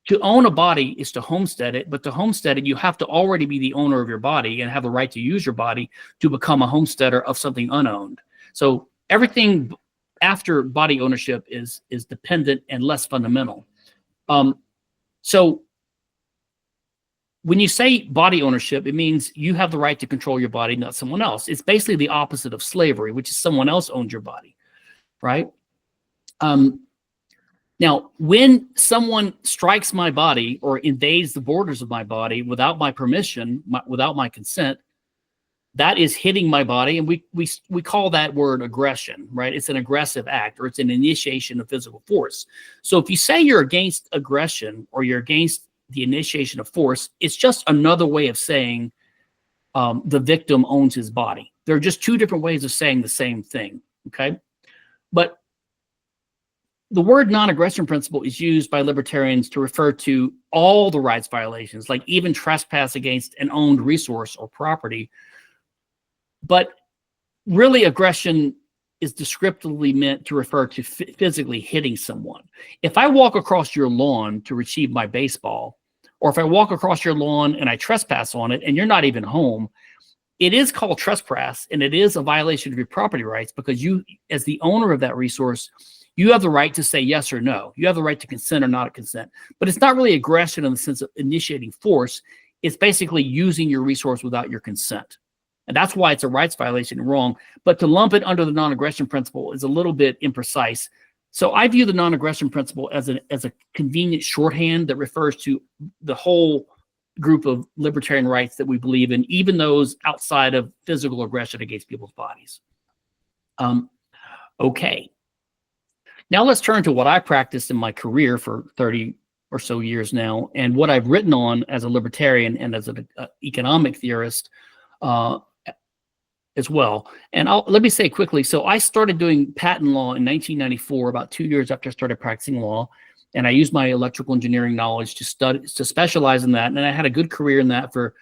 To own a body is to homestead it, but to homestead it, you have to already be the owner of your body and have the right to use your body to become a homesteader of something unowned. So everything after body ownership is dependent and less fundamental. So when you say body ownership, it means you have the right to control your body, not someone else. It's basically the opposite of slavery, which is someone else owns your body, right? Now, when someone strikes my body or invades the borders of my body without my permission, without my consent, that is hitting my body, and we call that word aggression, right? It's an aggressive act, or it's an initiation of physical force. So if you say you're against aggression or you're against the initiation of force, it's just another way of saying the victim owns his body. There are just two different ways of saying the same thing, okay? But the word non-aggression principle is used by libertarians to refer to all the rights violations, like even trespass against an owned resource or property. But really, aggression is descriptively meant to refer to physically hitting someone. If I walk across your lawn to retrieve my baseball, or if I walk across your lawn and I trespass on it and you're not even home, it is called trespass, and it is a violation of your property rights, because you, as the owner of that resource, you have the right to say yes or no. You have the right to consent or not consent. But it's not really aggression in the sense of initiating force. It's basically using your resource without your consent. And that's why it's a rights violation and wrong. But to lump it under the non-aggression principle is a little bit imprecise. So I view the non-aggression principle as a convenient shorthand that refers to the whole group of libertarian rights that we believe in, even those outside of physical aggression against people's bodies. Okay. Now let's turn to what I practiced in my career for 30 or so years now, and what I've written on as a libertarian and as an economic theorist as well. And let me say quickly, so I started doing patent law in 1994, about 2 years after I started practicing law, and I used my electrical engineering knowledge to specialize in that, and I had a good career in that for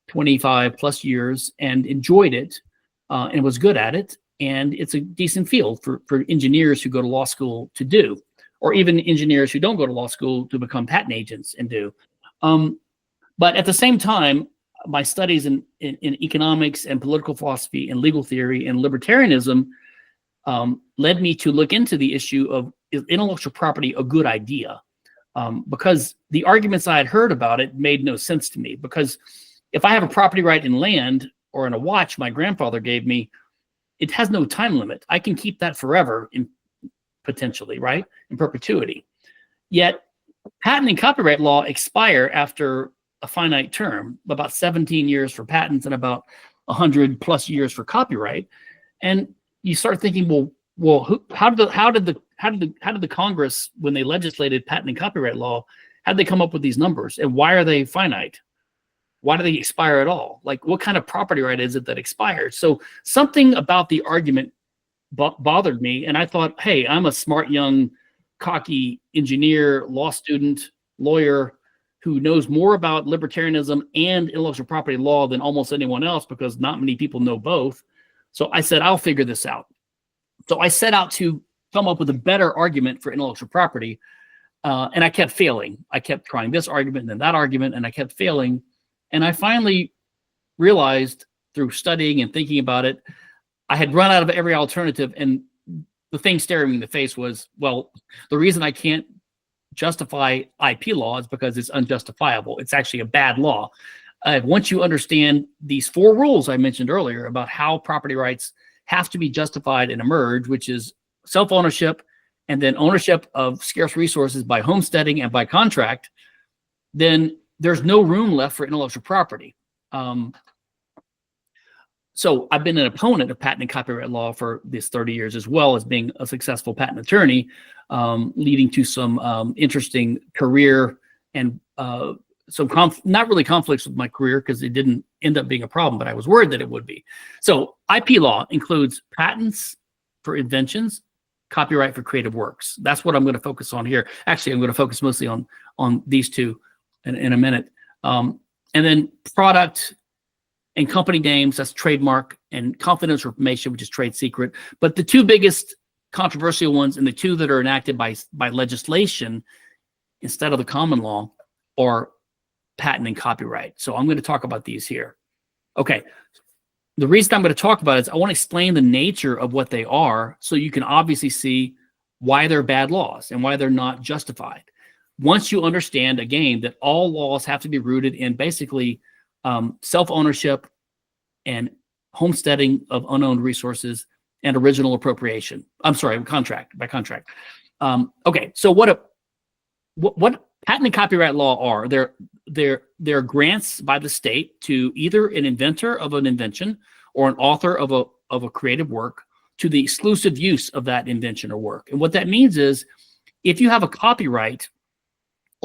25 plus years and enjoyed it and was good at it. And it's a decent field for engineers who go to law school to do, or even engineers who don't go to law school to become patent agents and do. But at the same time, my studies in economics and political philosophy and legal theory and libertarianism led me to look into the issue of, is intellectual property a good idea? Because the arguments I had heard about it made no sense to me. Because if I have a property right in land or in a watch my grandfather gave me, it has no time limit. I can keep that forever, potentially, right? In perpetuity. Yet, patent and copyright law expire after a finite term, about 17 years for patents and about 100 plus years for copyright. And you start thinking, how did the Congress, when they legislated patent and copyright law, how did they come up with these numbers, and why are they finite? Why do they expire at all? Like, what kind of property right is it that expires? So something about the argument bothered me, and I thought, hey, I'm a smart, young, cocky engineer, law student, lawyer who knows more about libertarianism and intellectual property law than almost anyone else, because not many people know both. So I said, I'll figure this out. So I set out to come up with a better argument for intellectual property, and I kept failing. I kept trying this argument and then that argument, and I kept failing. And I finally realized, through studying and thinking about it, I had run out of every alternative. And the thing staring me in the face was, well, the reason I can't justify IP law is because it's unjustifiable. It's actually a bad law. Once you understand these 4 rules I mentioned earlier about how property rights have to be justified and emerge, which is self-ownership and then ownership of scarce resources by homesteading and by contract, then there's no room left for intellectual property. So I've been an opponent of patent and copyright law for this 30 years, as well as being a successful patent attorney, leading to some interesting career and some not really conflicts with my career, because it didn't end up being a problem, but I was worried that it would be. So IP law includes patents for inventions, copyright for creative works. That's what I'm going to focus on here. Actually, I'm going to focus mostly on these two in a minute. And then product and company names, that's trademark, and confidential information, which is trade secret. But the 2 biggest controversial ones, and the 2 that are enacted by legislation instead of the common law, are patent and copyright. So I'm going to talk about these here. Okay. The reason I'm going to talk about it is I want to explain the nature of what they are, so you can obviously see why they're bad laws and why they're not justified. Once you understand, again, that all laws have to be rooted in basically self-ownership and homesteading of unowned resources and original appropriation. I'm sorry, by contract. Okay, so what patent and copyright law are? They're grants by the state to either an inventor of an invention or an author of a creative work to the exclusive use of that invention or work. And what that means is, if you have a copyright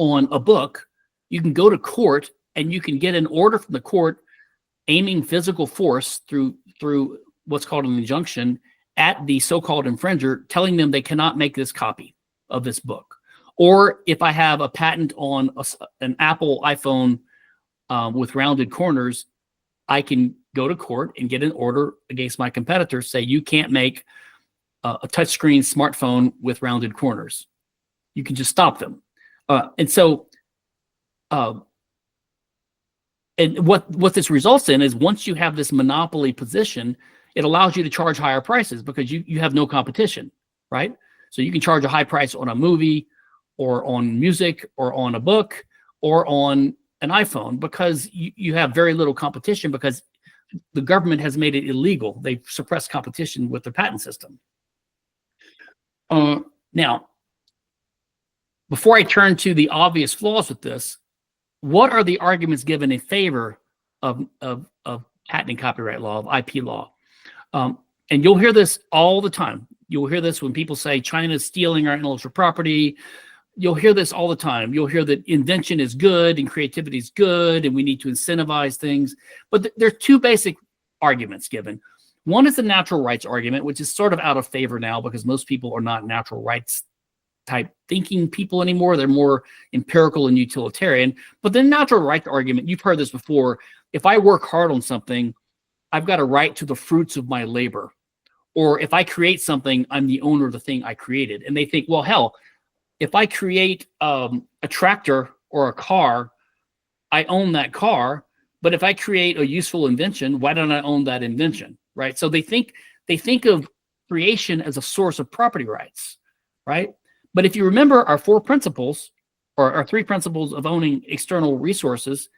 on a book, you can go to court and you can get an order from the court aiming physical force through what's called an injunction at the so-called infringer, telling them they cannot make this copy. of this book. Or if I have a patent on an Apple iPhone with rounded corners, I can go to court and get an order against my competitor, say you can't make a touchscreen smartphone with rounded corners. You can just stop them. And what this results in is once you have this monopoly position, it allows you to charge higher prices because you have no competition, right? So you can charge a high price on a movie or on music or on a book or on an iPhone because you have very little competition because the government has made it illegal. They've suppressed competition with the patent system. Now, before I turn to the obvious flaws with this, what are the arguments given in favor of patent and copyright law, of IP law? And you'll hear this all the time. You'll hear this when people say China's stealing our intellectual property. You'll hear this all the time. You'll hear that invention is good and creativity is good and we need to incentivize things. But there are two basic arguments given. One is the natural rights argument, which is sort of out of favor now because most people are not natural rights type thinking people anymore. They're more empirical and utilitarian. But the natural rights argument, you've heard this before. If I work hard on something, I've got a right to the fruits of my labor. Or if I create something, I'm the owner of the thing I created. And they think, well, hell, if I create a tractor or a car, I own that car. But if I create a useful invention, why don't I own that invention, right? So they think of creation as a source of property rights, right? But if you remember our four principles, or our three principles of owning external resources,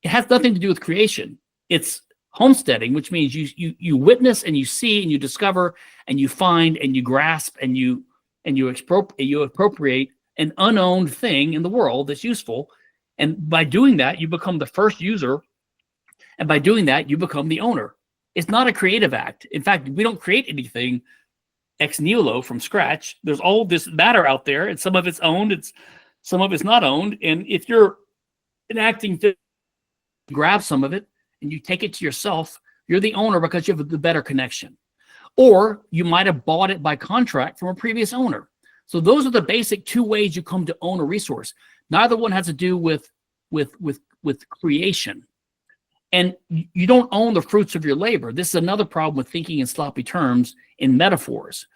it has nothing to do with creation. It's homesteading, which means you witness and you see and you discover and you find and you grasp and you appropriate an unowned thing in the world that's useful. And by doing that, you become the first user. And by doing that, you become the owner. It's not a creative act. In fact, we don't create anything ex nihilo from scratch. There's all this matter out there, and some of it's owned, some of it's not owned. And if you're enacting to grab some of it and you take it to yourself, you're the owner because you have the better connection. Or you might have bought it by contract from a previous owner. So those are the basic two ways you come to own a resource. Neither one has to do with creation. And you don't own the fruits of your labor. This is another problem with thinking in sloppy terms in metaphors.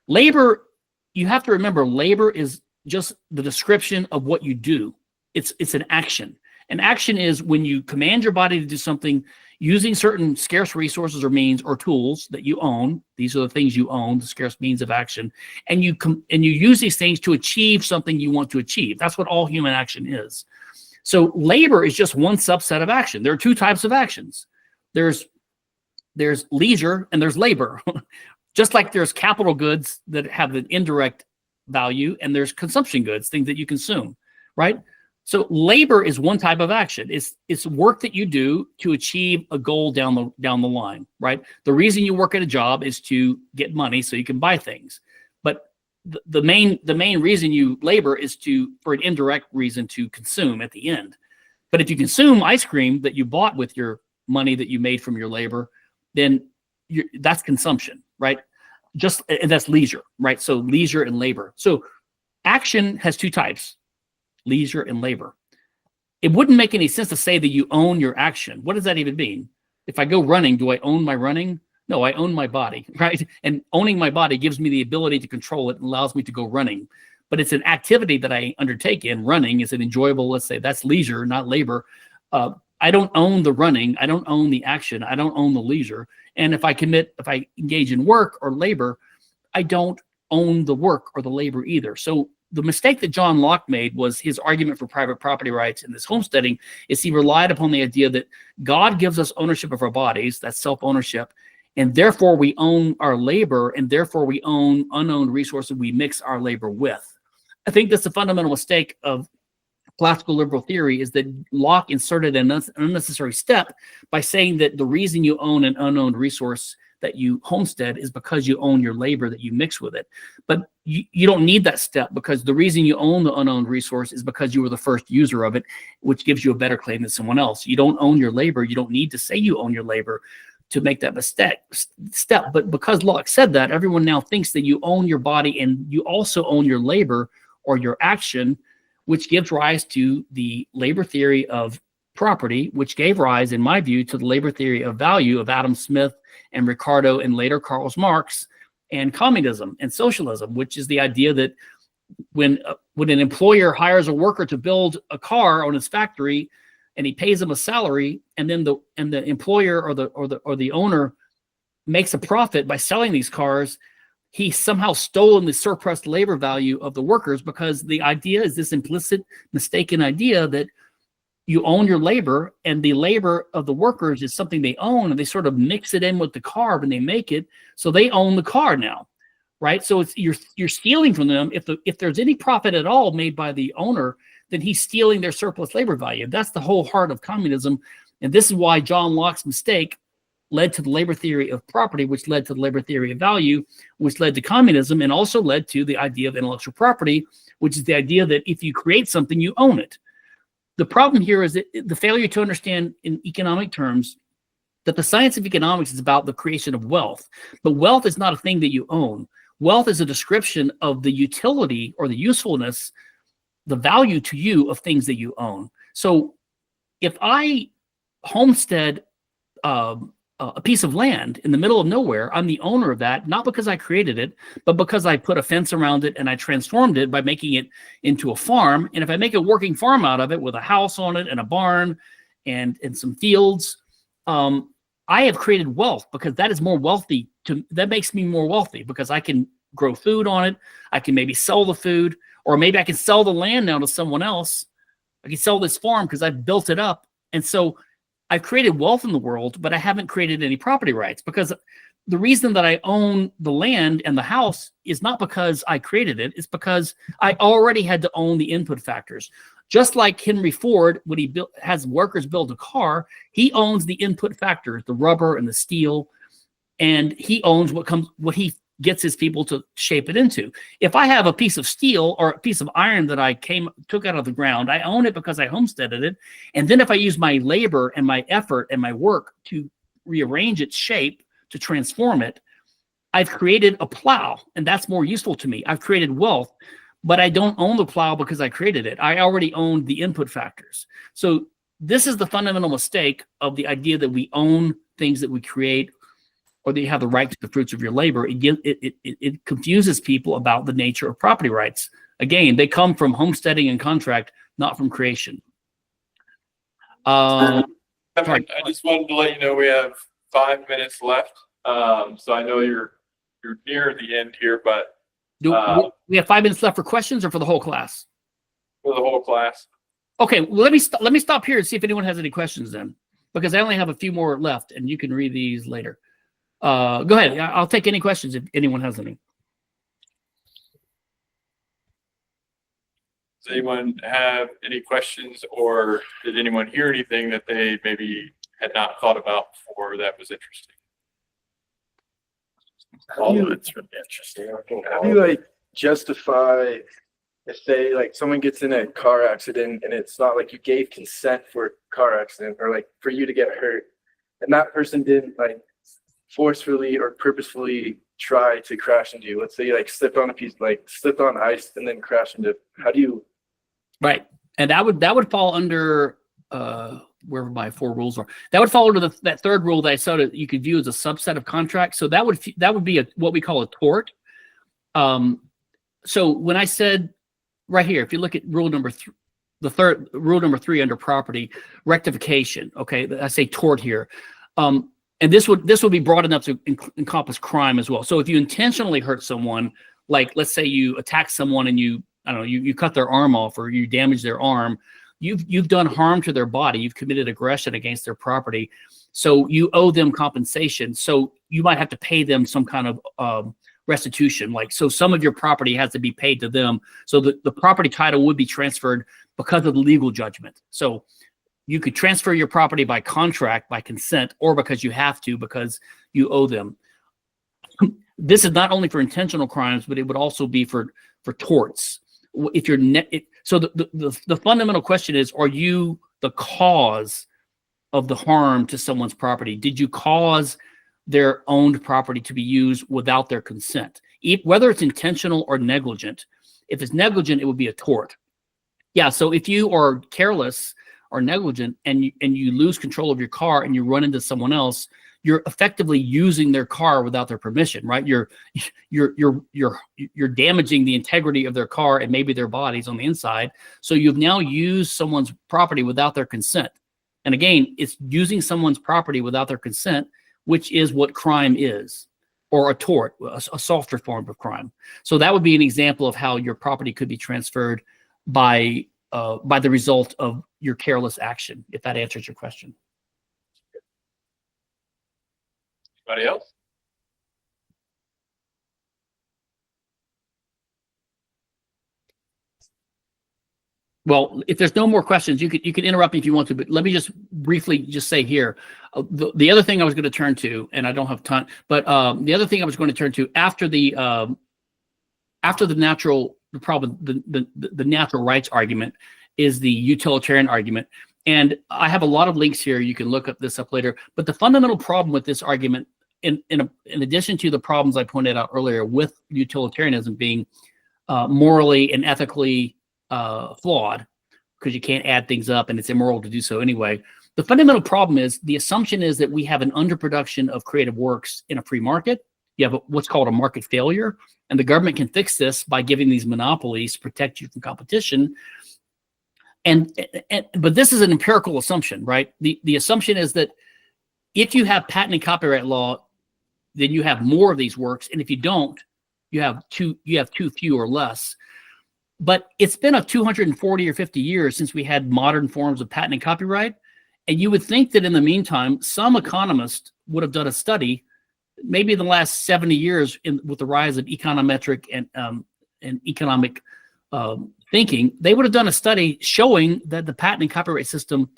Labor, you have to remember, labor is just the description of what you do. It's an action. An action is when you command your body to do something using certain scarce resources or means or tools that you own. These are the things you own, the scarce means of action. And you use these things to achieve something you want to achieve. That's what all human action is. So labor is just one subset of action. There are two types of actions. There's leisure and there's labor. Just like there's capital goods that have an indirect value and there's consumption goods, things that you consume, right? So labor is one type of action. It's work that you do to achieve a goal down the line, right? The reason you work at a job is to get money so you can buy things. But the main reason you labor is for an indirect reason to consume at the end. But if you consume ice cream that you bought with your money that you made from your labor, then that's consumption, right? And that's leisure, right? So leisure and labor. So action has two types, leisure and labor. It wouldn't make any sense to say that you own your action. What does that even mean? If I go running, do I own my running? No, I own my body, right? And owning my body gives me the ability to control it and allows me to go running. But it's an activity that I undertake in. Running is an enjoyable, let's say that's leisure, not labor. I don't own the running. I don't own the action. I don't own the leisure. And if I engage in work or labor, I don't own the work or the labor either. So the mistake that John Locke made was his argument for private property rights in this homesteading is he relied upon the idea that God gives us ownership of our bodies, that's self-ownership, and therefore we own our labor, and therefore we own unowned resources we mix our labor with. I think that's the fundamental mistake of classical liberal theory is that Locke inserted an unnecessary step by saying that the reason you own an unowned resource that you homestead is because you own your labor that you mix with it. But you don't need that step because the reason you own the unowned resource is because you were the first user of it, which gives you a better claim than someone else. You don't own your labor. You don't need to say you own your labor. to make that step. But because Locke said that, everyone now thinks that you own your body and you also own your labor or your action, which gives rise to the labor theory of property, which gave rise, in my view, to the labor theory of value of Adam Smith and Ricardo and later Karl Marx, and communism and socialism, which is the idea that when an employer hires a worker to build a car on his factory, and he pays them a salary, and then the employer or the owner makes a profit by selling these cars, he somehow stolen the surplus labor value of the workers, because the idea is this implicit, mistaken idea that you own your labor, and the labor of the workers is something they own, and they sort of mix it in with the car when they make it, so they own the car now, right? So it's you're stealing from them. If there's any profit at all made by the owner, then he's stealing their surplus labor value. That's the whole heart of communism. And this is why John Locke's mistake led to the labor theory of property, which led to the labor theory of value, which led to communism, and also led to the idea of intellectual property, which is the idea that if you create something, you own it. The problem here is that the failure to understand in economic terms that the science of economics is about the creation of wealth. But wealth is not a thing that you own. Wealth is a description of the utility or the usefulness, the value to you of things that you own. So if I homestead a piece of land in the middle of nowhere, I'm the owner of that, not because I created it, but because I put a fence around it and I transformed it by making it into a farm. And if I make a working farm out of it with a house on it and a barn and some fields, I have created wealth, because that is more wealthy. That makes me more wealthy because I can grow food on it. I can maybe sell the food, or maybe I can sell the land now to someone else. I can sell this farm because I've built it up. And so I've created wealth in the world, but I haven't created any property rights, because the reason that I own the land and the house is not because I created it. It's because I already had to own the input factors. Just like Henry Ford, when he has workers build a car, he owns the input factors, the rubber and the steel, and he owns what he gets his people to shape it into. If I have a piece of steel or a piece of iron that I took out of the ground, I own it because I homesteaded it. And then if I use my labor and my effort and my work to rearrange its shape, to transform it, I've created a plow, and that's more useful to me. I've created wealth, but I don't own the plow because I created it. I already owned the input factors. So this is the fundamental mistake of the idea that we own things that we create, or that you have the right to the fruits of your labor. It confuses people about the nature of property rights. Again, they come from homesteading and contract, not from creation. I just wanted to let you know we have 5 minutes left. So I know you're near the end here, but we have 5 minutes left for questions, or for the whole class? For the whole class. Okay, well, let me stop here and see if anyone has any questions then, because I only have a few more left, and you can read these later. Go ahead. I'll take any questions if anyone has any. Does anyone have any questions, or did anyone hear anything that they maybe had not thought about before that was interesting? It's really interesting. How do you justify if someone gets in a car accident and it's not like you gave consent for a car accident, or for you to get hurt, and that person didn't forcefully or purposefully try to crash into you? Let's say you slipped on ice and then crashed into. How do you? Right, and that would fall under wherever my 4 rules are. That would fall under that third rule that I saw that you could view as a subset of contract. So that would be what we call a tort. So when I said right here, if you look at rule number 3, rule number 3 under property, rectification. Okay, I say tort here. And this would be broad enough to encompass crime as well. So if you intentionally hurt someone, let's say you attack someone and you cut their arm off, or you damage their arm, you've done harm to their body. You've committed aggression against their property. So you owe them compensation. So you might have to pay them some kind of restitution. So some of your property has to be paid to them. So the property title would be transferred because of the legal judgment. So you could transfer your property by contract, by consent, or because you have to, because you owe them. This is not only for intentional crimes, but it would also be for torts. If you're so the fundamental question is, are you the cause of the harm to someone's property? Did you cause their owned property to be used without their consent? Whether it's intentional or negligent. If it's negligent, it would be a tort. Yeah, so if you are careless or negligent and you lose control of your car and you run into someone else, you're effectively using their car without their permission, right? You're damaging the integrity of their car and maybe their bodies on the inside. So you've now used someone's property without their consent. And again, it's using someone's property without their consent, which is what crime is, or a tort, a softer form of crime. So that would be an example of how your property could be transferred by the result of your careless action, if that answers your question. Anybody else? Well, if there's no more questions, you can interrupt me if you want to, but let me just briefly just say here, the other thing I was going to turn to, and I don't have time, but the other thing I was going to turn to after the natural rights argument is the utilitarian argument. And I have a lot of links here. You can look this up later. But the fundamental problem with this argument, in addition to the problems I pointed out earlier with utilitarianism being morally and ethically flawed, because you can't add things up and it's immoral to do so anyway. The fundamental problem is the assumption is that we have an underproduction of creative works in a free market. You have what's called a market failure, and the government can fix this by giving these monopolies to protect you from competition. But this is an empirical assumption, right? The assumption is that if you have patent and copyright law, then you have more of these works, and if you don't, you have too few or less. But it's been a 240 or 50 years since we had modern forms of patent and copyright, and you would think that in the meantime, some economist would have done a study, maybe in the last 70 years, with the rise of econometric and economic thinking, they would have done a study showing that the patent and copyright system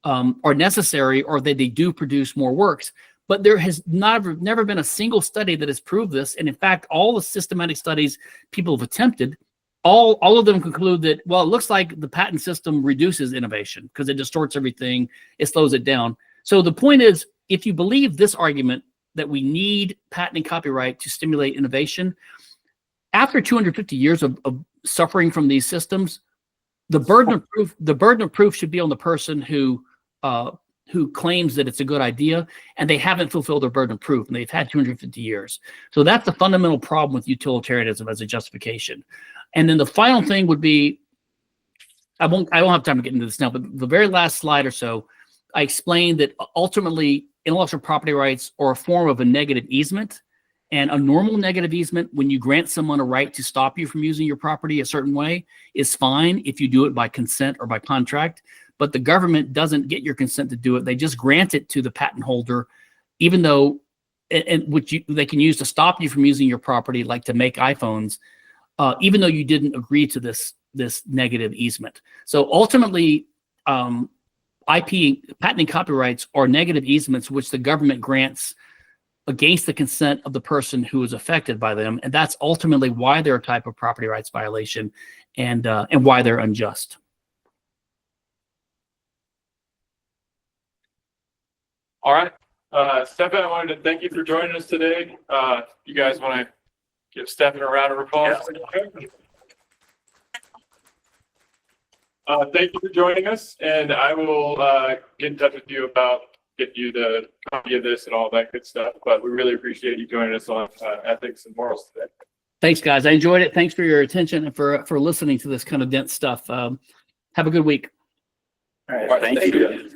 are necessary, or that they do produce more works. But there has never been a single study that has proved this. And in fact, all the systematic studies people have attempted, all of them conclude that, well, it looks like the patent system reduces innovation because it distorts everything, it slows it down. So the point is, if you believe this argument that we need patent and copyright to stimulate innovation, after 250 years of suffering from these systems, the burden of proof should be on the person who claims that it's a good idea, and they haven't fulfilled their burden of proof, and they've had 250 years. So that's the fundamental problem with utilitarianism as a justification. And then the final thing would be, I don't have time to get into this now, but the very last slide or so, I explained that ultimately intellectual property rights are a form of a negative easement. And a normal negative easement, when you grant someone a right to stop you from using your property a certain way, is fine if you do it by consent or by contract. But the government doesn't get your consent to do it. They just grant it to the patent holder, even though, which they can use to stop you from using your property, like to make iPhones, even though you didn't agree to this negative easement. So ultimately, patent and copyrights are negative easements which the government grants against the consent of the person who is affected by them, and that's ultimately why they're a type of property rights violation, and why they're unjust. All right, Stefan, I wanted to thank you for joining us today. You guys want to give Stefan a round of applause? Yeah. Thank you for joining us, and I will get in touch with you about getting you the copy of this and all that good stuff. But we really appreciate you joining us on ethics and morals today. Thanks, guys. I enjoyed it. Thanks for your attention and for listening to this kind of dense stuff. Have a good week. All right. Thank you.